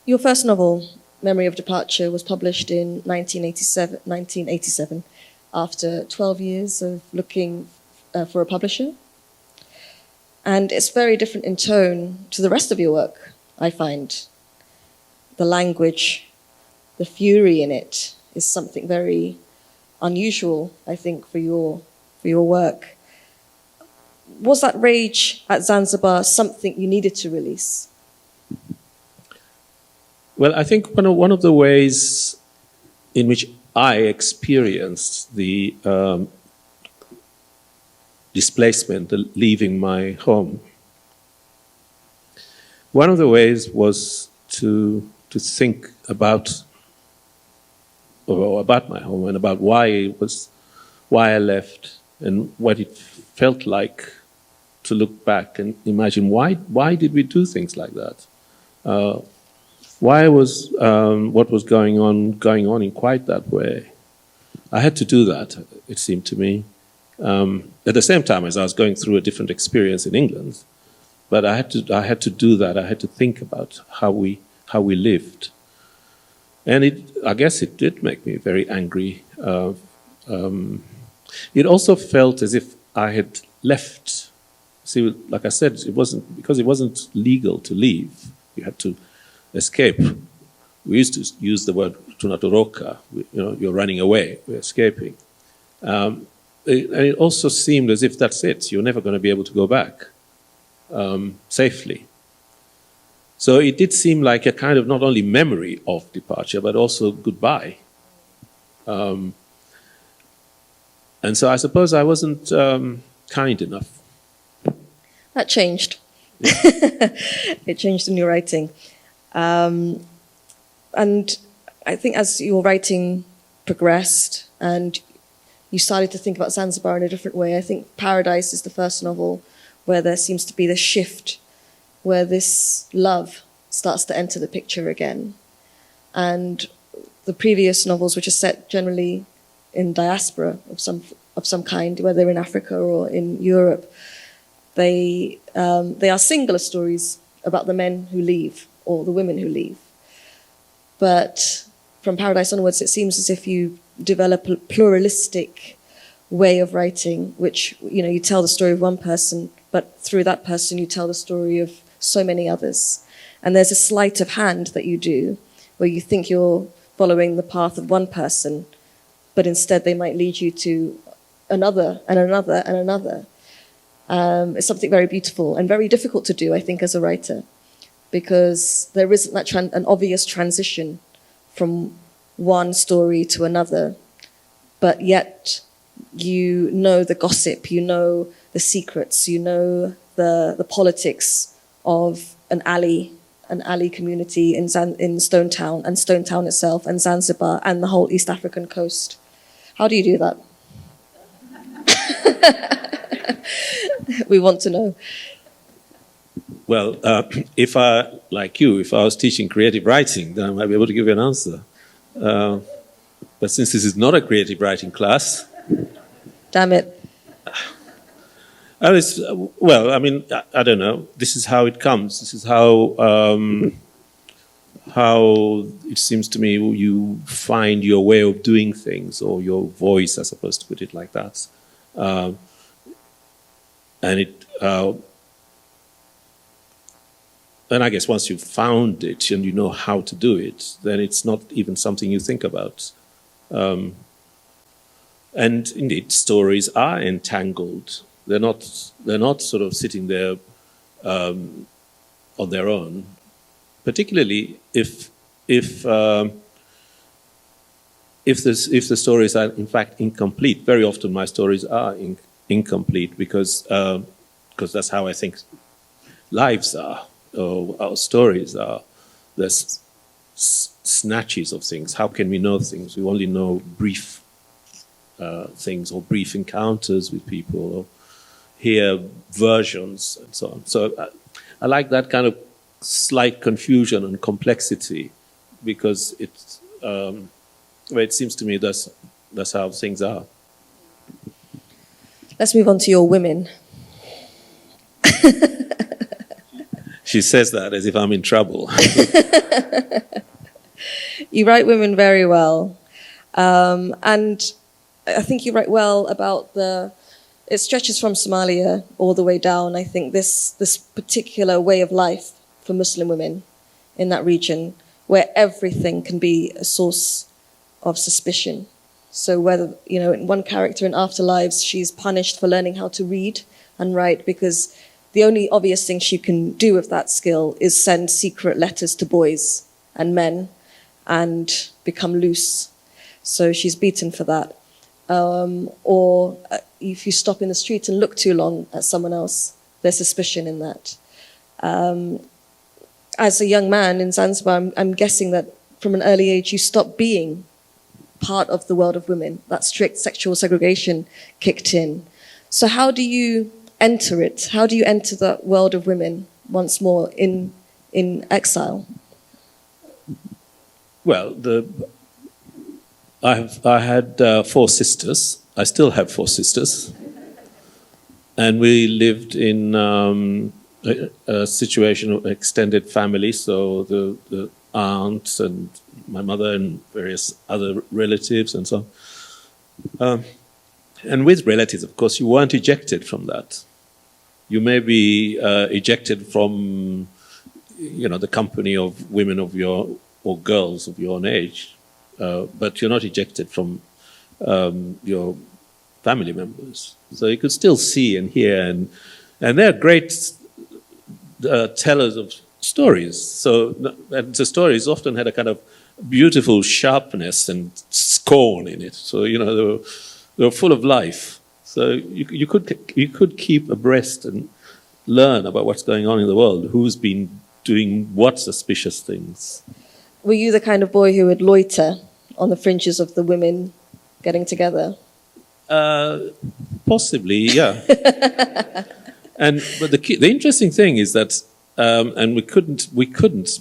Your first novel, Memory of Departure, was published in 1987 after 12 years of looking for a publisher. And it's very different in tone to the rest of your work, I find. The language, the fury in it is something very unusual, I think, for your work. Was that rage at Zanzibar something you needed to release? Well, I think one of the ways in which I experienced the displacement, the leaving my home, one of the ways was to think about my home and about why I left and what it felt like to look back and imagine why did we do things like that? Why was what was going on in quite that way? I had to do that, it seemed to me. At the same time as I was going through a different experience in England, but I had to do that. I had to think about how we lived, and I guess it did make me very angry. It also felt as if I had left. See, like I said, it wasn't legal to leave. You had to escape. We used to use the word tunatoroka. You're running away. We're escaping. And it also seemed as if that's it. You're never going to be able to go back safely. So it did seem like a kind of not only memory of departure, but also goodbye. And so I suppose I wasn't kind enough. That changed. Yeah. It changed in your writing. And I think as your writing progressed and you started to think about Zanzibar in a different way, I think Paradise is the first novel where there seems to be this shift, where this love starts to enter the picture again. And the previous novels, which are set generally in diaspora of some kind, whether in Africa or in Europe, they are singular stories about the men who leave or the women who leave. But from Paradise onwards, it seems as if you develop a pluralistic way of writing, which, you tell the story of one person, but through that person you tell the story of so many others. And there's a sleight of hand that you do, where you think you're following the path of one person, but instead they might lead you to another and another and another. It's something very beautiful and very difficult to do, I think, as a writer, because there isn't that an obvious transition from one story to another, but yet you know the gossip, you know the secrets, you know the politics of an alley community in Stone Town, and Stone Town itself, and Zanzibar, and the whole East African coast. How do you do that? We want to know. Well, if I was teaching creative writing, then I might be able to give you an answer. But since this is not a creative writing class... Damn it. I don't know. This is how it comes. This is how how it seems to me you find your way of doing things, or your voice, I suppose, to put it like that. And I guess once you've found it and you know how to do it, then it's not even something you think about. And indeed, stories are entangled. They're not sort of sitting there on their own. Particularly if the stories are in fact incomplete. Very often my stories are incomplete because that's how I think lives are, or our stories are. There's snatches of things. How can we know things? We only know brief things, or brief encounters with people, or hear versions and so on. So I like that kind of slight confusion and complexity, because it seems to me that's how things are. Let's move on to your women. She says that as if I'm in trouble. You write women very well. And I think you write well about it stretches from Somalia all the way down. I think this particular way of life for Muslim women in that region, where everything can be a source of suspicion. So whether, in one character in Afterlives, she's punished for learning how to read and write, because the only obvious thing she can do with that skill is send secret letters to boys and men and become loose. So she's beaten for that. Or if you stop in the street and look too long at someone else, there's suspicion in that. As a young man in Zanzibar, I'm guessing that from an early age you stopped being part of the world of women. That strict sexual segregation kicked in. So how do you enter it? How do you enter the world of women once more in exile? Well, I had 4 sisters. I still have 4 sisters. And we lived in a situation of extended family, so the aunt and my mother and various other relatives and so on. And with relatives, of course, you weren't ejected from that. You may be ejected from, the company of women or girls of your own age, but you're not ejected from your family members. So you could still see and hear, and they're great tellers of stories. So and the stories often had a kind of beautiful sharpness and scorn in it. So they were full of life. So you could keep abreast and learn about what's going on in the world. Who's been doing what suspicious things? Were you the kind of boy who would loiter on the fringes of the women getting together? Possibly, yeah. But the interesting thing is that, and we couldn't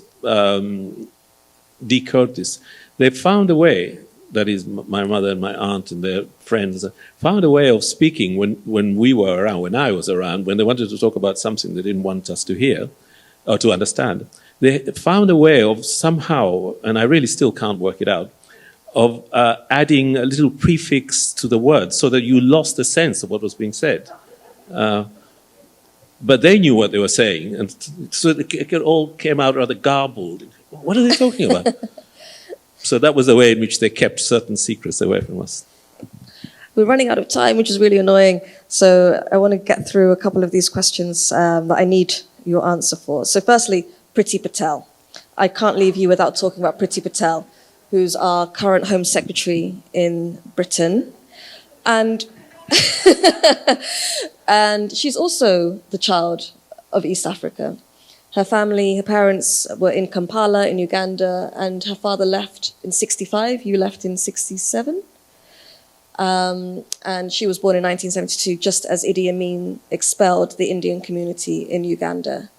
decode this. They found a way. That is, my mother and my aunt and their friends found a way of speaking when we were around, when I was around, when they wanted to talk about something they didn't want us to hear or to understand. They found a way of somehow, and I really still can't work it out, of adding a little prefix to the word so that you lost the sense of what was being said. But they knew what they were saying, and so it all came out rather garbled. What are they talking about? So that was the way in which they kept certain secrets away from us. We're running out of time, which is really annoying. So I want to get through a couple of these questions that I need your answer for. So firstly, Priti Patel. I can't leave you without talking about Priti Patel, who's our current Home Secretary in Britain. And, and she's also the child of East Africa. Her family, her parents were in Kampala in Uganda, and her father left in 65. You left in 67. And she was born in 1972, just as Idi Amin expelled the Indian community in Uganda.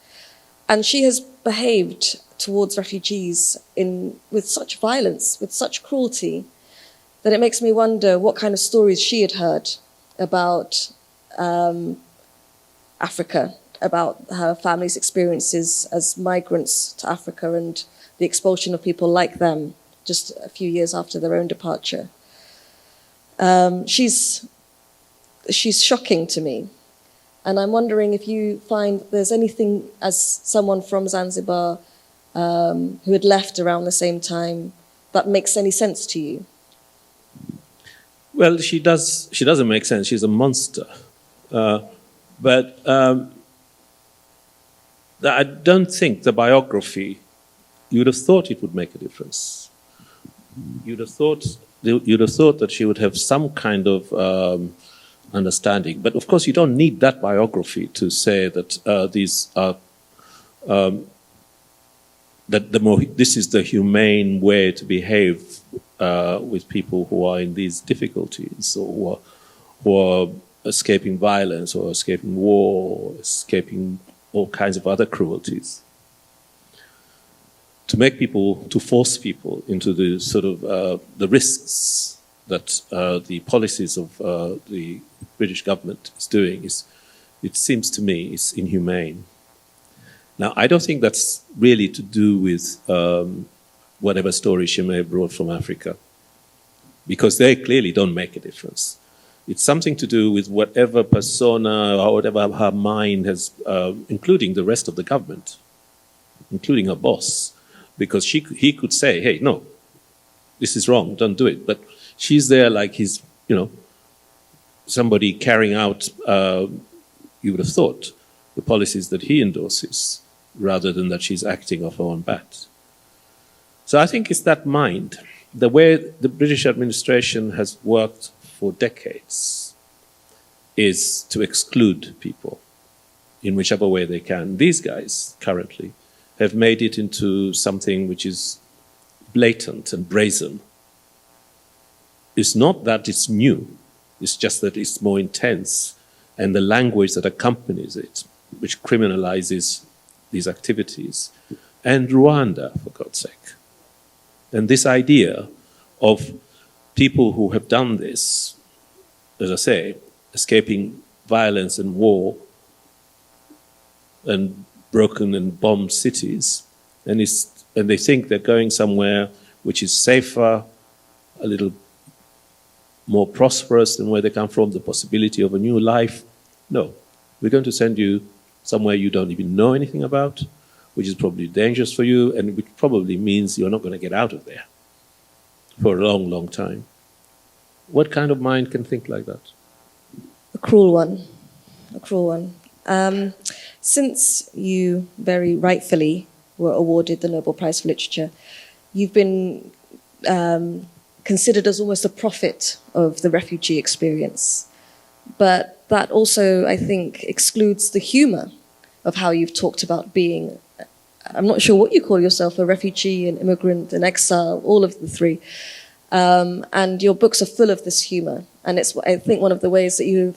And she has behaved towards refugees with such violence, with such cruelty, that it makes me wonder what kind of stories she had heard about Africa, about her family's experiences as migrants to Africa and the expulsion of people like them just a few years after their own departure. She's shocking to me. And I'm wondering if you find there's anything, as someone from Zanzibar who had left around the same time, that makes any sense to you. Well, she doesn't make sense. She's a monster. But I don't think the biography, you would have thought it would make a difference. You'd have thought that she would have some kind of understanding. But of course, you don't need that biography to say that these are this is the humane way to behave with people who are in these difficulties, or who are escaping violence, or escaping war, or escaping all kinds of other cruelties. To force people into the sort of the risks that the policies of the British government is doing it seems to me, is inhumane. Now, I don't think that's really to do with whatever story she may have brought from Africa, because they clearly don't make a difference. It's something to do with whatever persona or whatever her mind has, including the rest of the government, including her boss, because he could say, hey, no, this is wrong, don't do it. But she's there like he's, somebody carrying out, you would have thought, the policies that he endorses, rather than that she's acting off her own bat. So I think it's that mind. The way the British administration has worked for decades is to exclude people in whichever way they can. These guys currently have made it into something which is blatant and brazen. It's not that it's new, it's just that it's more intense, and the language that accompanies it, which criminalizes these activities. And Rwanda, for God's sake. And this idea of people who have done this, as I say, escaping violence and war, and broken and bombed cities, and they think they're going somewhere which is safer, a little more prosperous than where they come from, the possibility of a new life. No, we're going to send you somewhere you don't even know anything about, which is probably dangerous for you, and which probably means you're not going to get out of there for a long, long time. What kind of mind can think like that? A cruel one. A cruel one. Since you very rightfully were awarded the Nobel Prize for Literature, you've been considered as almost a prophet of the refugee experience. But that also, I think, excludes the humor of how you've talked about being, I'm not sure what you call yourself, a refugee, an immigrant, an exile, all of the three. And your books are full of this humor. And it's, I think, one of the ways that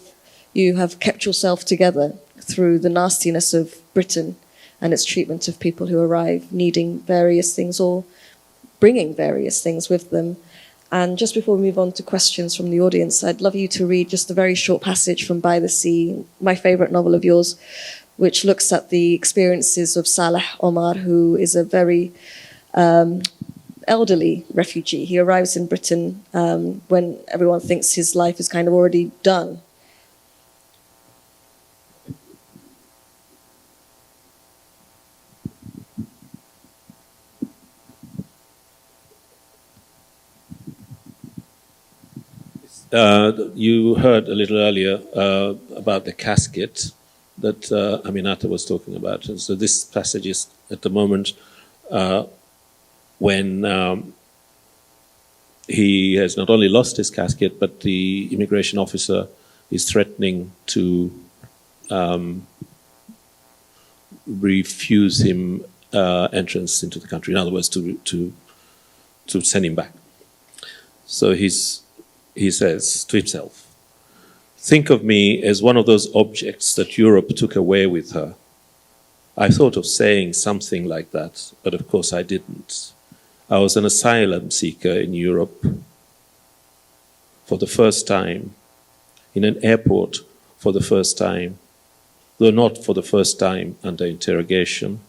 you have kept yourself together through the nastiness of Britain and its treatment of people who arrive needing various things or bringing various things with them. And just before we move on to questions from the audience, I'd love you to read just a very short passage from By the Sea, my favorite novel of yours, which looks at the experiences of Saleh Omar, who is a very elderly refugee. He arrives in Britain when everyone thinks his life is kind of already done. You heard a little earlier about the casket that Aminatta was talking about. And so this passage is at the moment when he has not only lost his casket, but the immigration officer is threatening to refuse him entrance into the country. In other words, to send him back. So he says to himself, "Think of me as one of those objects that Europe took away with her. I thought of saying something like that, but of course I didn't. I was an asylum seeker in Europe for the first time, in an airport for the first time, though not for the first time under interrogation.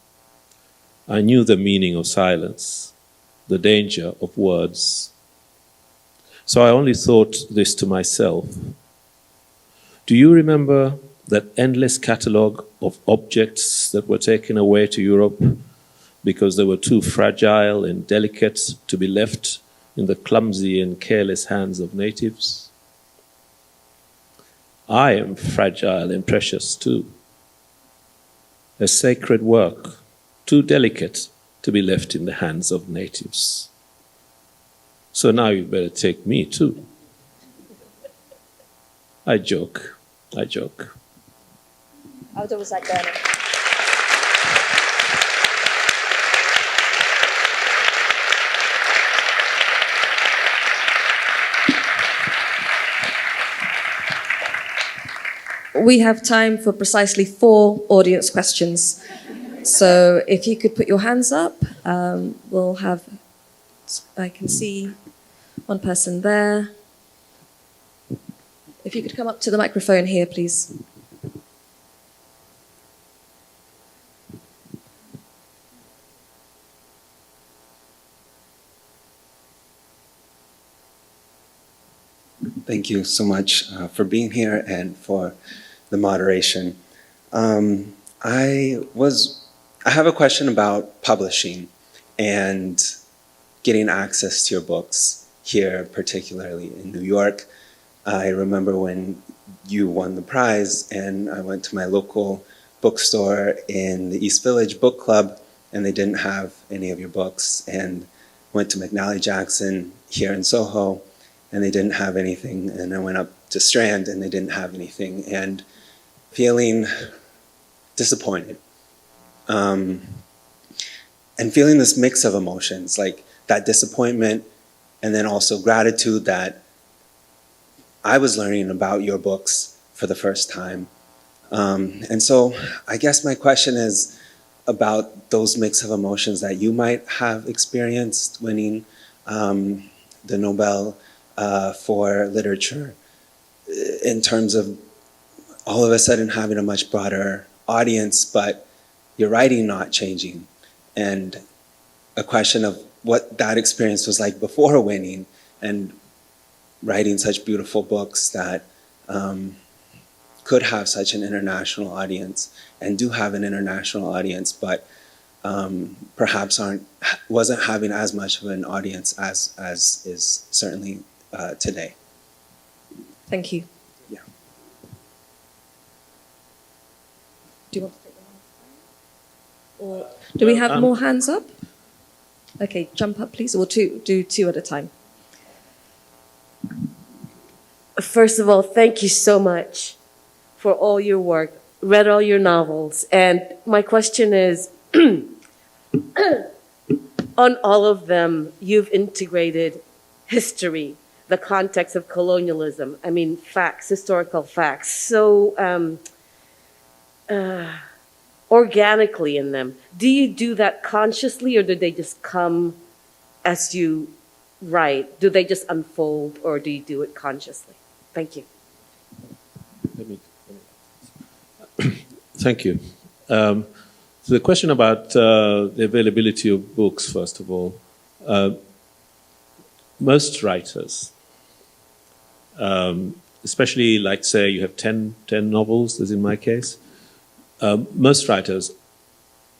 I knew the meaning of silence, the danger of words. So I only thought this to myself. Do you remember that endless catalogue of objects that were taken away to Europe because they were too fragile and delicate to be left in the clumsy and careless hands of natives? I am fragile and precious too. A sacred work, too delicate to be left in the hands of natives. So now you better take me too. I joke. Abdulrazak Gurnah. We have time for precisely 4 audience questions. So if you could put your hands up, we'll have, I can see one person there. If you could come up to the microphone here, please. Thank you so much for being here and for the moderation. I have a question about publishing and getting access to your books here, particularly in New York. I remember when you won the prize and I went to my local bookstore in the East Village Book Club and they didn't have any of your books, and went to McNally Jackson here in Soho and they didn't have anything, and I went up to Strand and they didn't have anything, and feeling disappointed. And feeling this mix of emotions, like that disappointment and then also gratitude that I was learning about your books for the first time. And so I guess my question is about those mix of emotions that you might have experienced winning the Nobel for literature, in terms of all of a sudden having a much broader audience, but your writing not changing. And a question of what that experience was like before winning and writing such beautiful books that could have such an international audience and do have an international audience, but perhaps wasn't having as much of an audience as is certainly today. Thank you. Yeah. Do you want to take them on? Or do we have more hands up? Okay, jump up, please. Or do 2 at a time. First of all, thank you so much for all your work. Read all your novels. And my question is, on all of them, you've integrated history, the context of colonialism. I mean, facts, historical facts. So organically in them. Do you do that consciously, or do they just come as you write? Do they just unfold, or do you do it consciously? Thank you. Thank you. So the question about the availability of books, first of all. Most writers, especially like say you have 10 novels, as in my case, most writers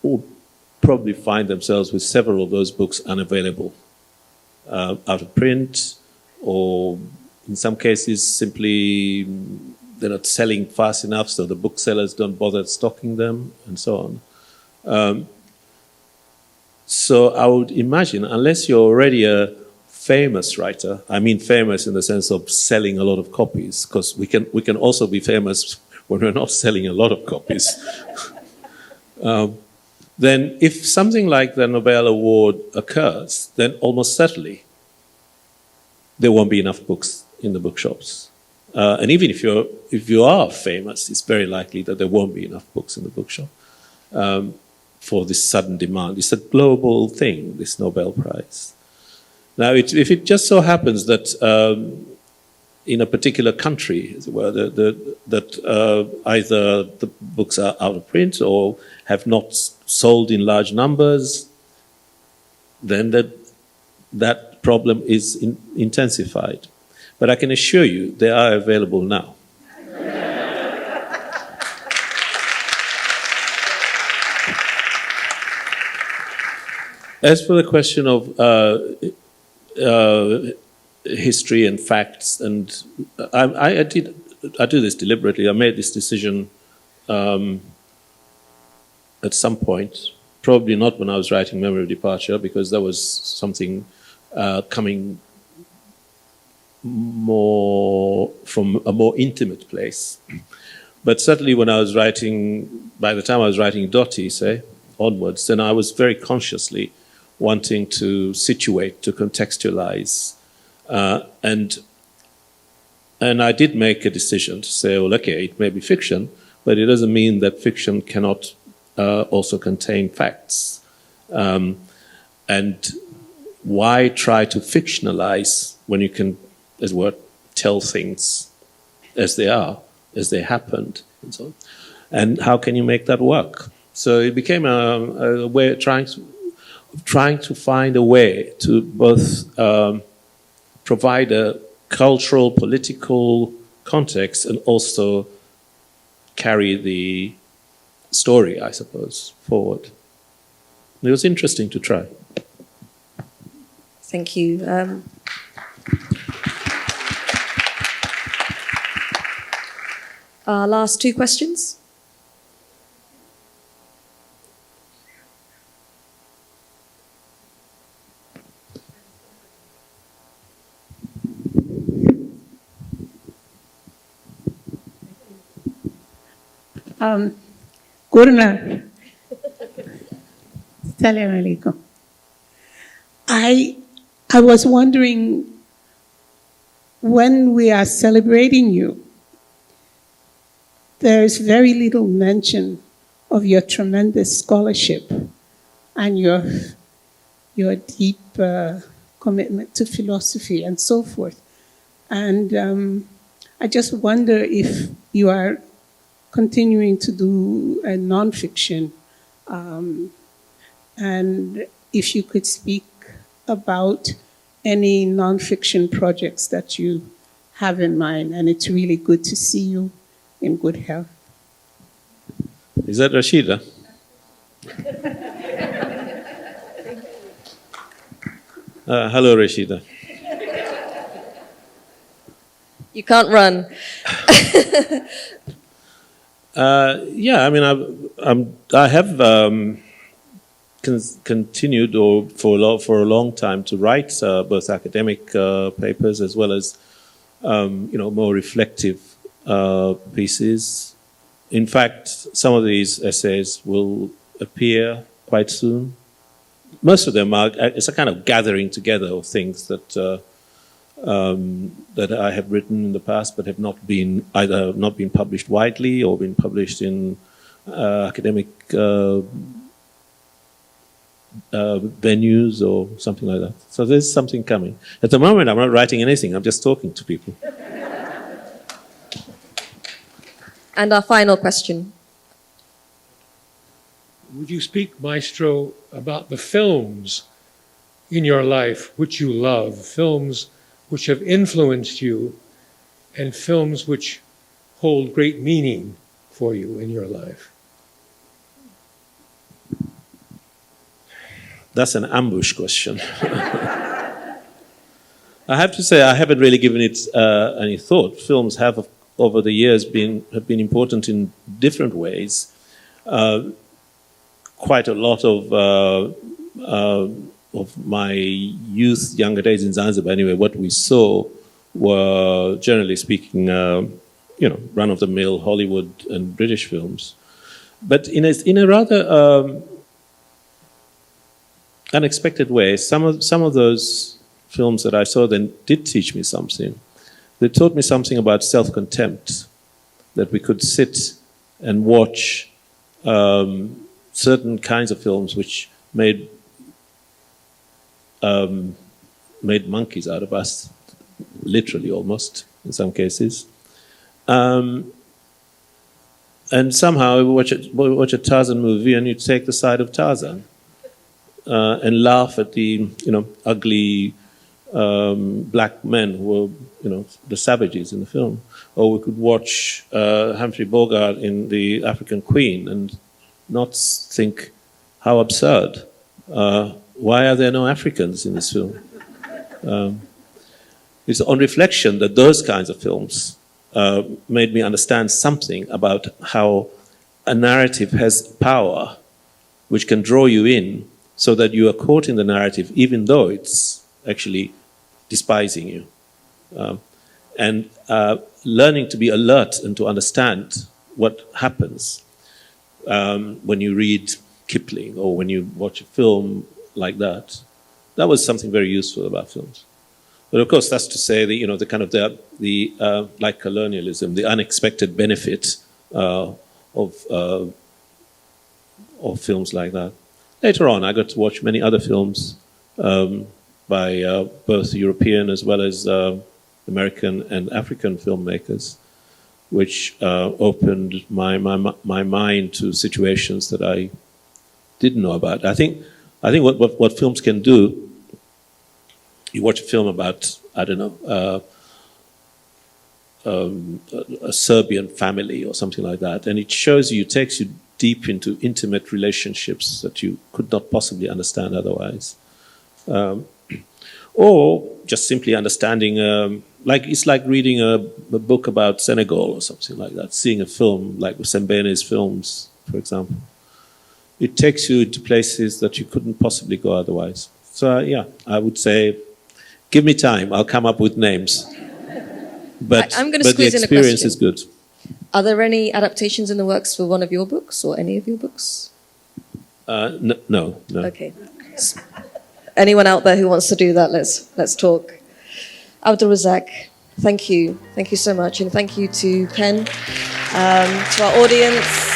will probably find themselves with several of those books unavailable, out of print, or in some cases simply they're not selling fast enough, so the booksellers don't bother stocking them, and so on. So I would imagine, unless you're already a famous writer, I mean famous in the sense of selling a lot of copies, because we can also be famous when we're not selling a lot of copies. Then if something like the Nobel Award occurs, then almost certainly there won't be enough books in the bookshops. And even if you are famous, it's very likely that there won't be enough books in the bookshop for this sudden demand. It's a global thing, this Nobel Prize. Now, if it just so happens that in a particular country, as it were, that either the books are out of print or have not sold in large numbers, then that problem is intensified. But I can assure you they are available now. As for the question of history and facts, and I do this deliberately. I made this decision at some point, probably not when I was writing Memory of Departure, because that was something coming more from a more intimate place. But certainly when I was writing, by the time I was writing Dottie, say, onwards, then I was very consciously wanting to situate, to contextualize. And I did make a decision to say, well, okay, it may be fiction, but it doesn't mean that fiction cannot also contain facts. And why try to fictionalize when you can, as it were, tell things as they are, as they happened, and so on? And how can you make that work? So it became a way of trying to find a way to both provide a cultural, political context and also carry the story, I suppose, forward. It was interesting to try. Thank you. Our last two questions. Gurnah. Assalamu alaikum. I was wondering, when we are celebrating you, there's very little mention of your tremendous scholarship and your deep commitment to philosophy and so forth. And I just wonder if you are continuing to do a nonfiction, and if you could speak about any nonfiction projects that you have in mind. And it's really good to see you in good health. Is that Rashida? Hello, Rashida. You can't run. Yeah, I mean, I have continued for a long time to write both academic papers as well as more reflective pieces. In fact, some of these essays will appear quite soon. Most of them it's a kind of gathering together of things that that I have written in the past, but have not been published widely or been published in academic venues or something like that. So there's something coming. At the moment, I'm not writing anything. I'm just talking to people. And our final question. Would you speak, Maestro, about the films in your life which you love, films which have influenced you, and films which hold great meaning for you in your life? That's an ambush question. I have to say I haven't really given it any thought. Films have, over the years, have been important in different ways. Quite a lot of my youth, younger days in Zanzibar, anyway, what we saw were, generally speaking, run-of-the-mill Hollywood and British films. But in a rather unexpected way, some of those films that I saw then did teach me something. They taught me something about self-contempt, that we could sit and watch certain kinds of films which made monkeys out of us, literally almost, in some cases. And and somehow we watch a Tarzan movie, and you take the side of Tarzan and laugh at the ugly black men who were the savages in the film. Or we could watch Humphrey Bogart in The African Queen and not think how absurd. Why are there no Africans in this film? It's on reflection that those kinds of films made me understand something about how a narrative has power which can draw you in so that you are caught in the narrative even though it's actually despising you. And learning to be alert and to understand what happens when you read Kipling or when you watch a film like that. That was something very useful about films. But of course, that's to say the kind of the like colonialism, the unexpected benefit of films like that. Later on, I got to watch many other films by both European as well as American and African filmmakers, which opened my mind to situations that I didn't know about. I think what films can do. You watch a film about, I don't know, a Serbian family or something like that, and it takes you deep into intimate relationships that you could not possibly understand otherwise. Or just simply understanding, it's like reading a book about Senegal or something like that, seeing a film like Sembene's films, for example. It takes you to places that you couldn't possibly go otherwise. So, I would say, give me time, I'll come up with names. But, I'm going to squeeze the in a experience question. is good. Are there any adaptations in the works for one of your books or any of your books? No. Okay. Anyone out there who wants to do that, let's talk. Abdulrazak, thank you so much, and thank you to Pen, to our audience.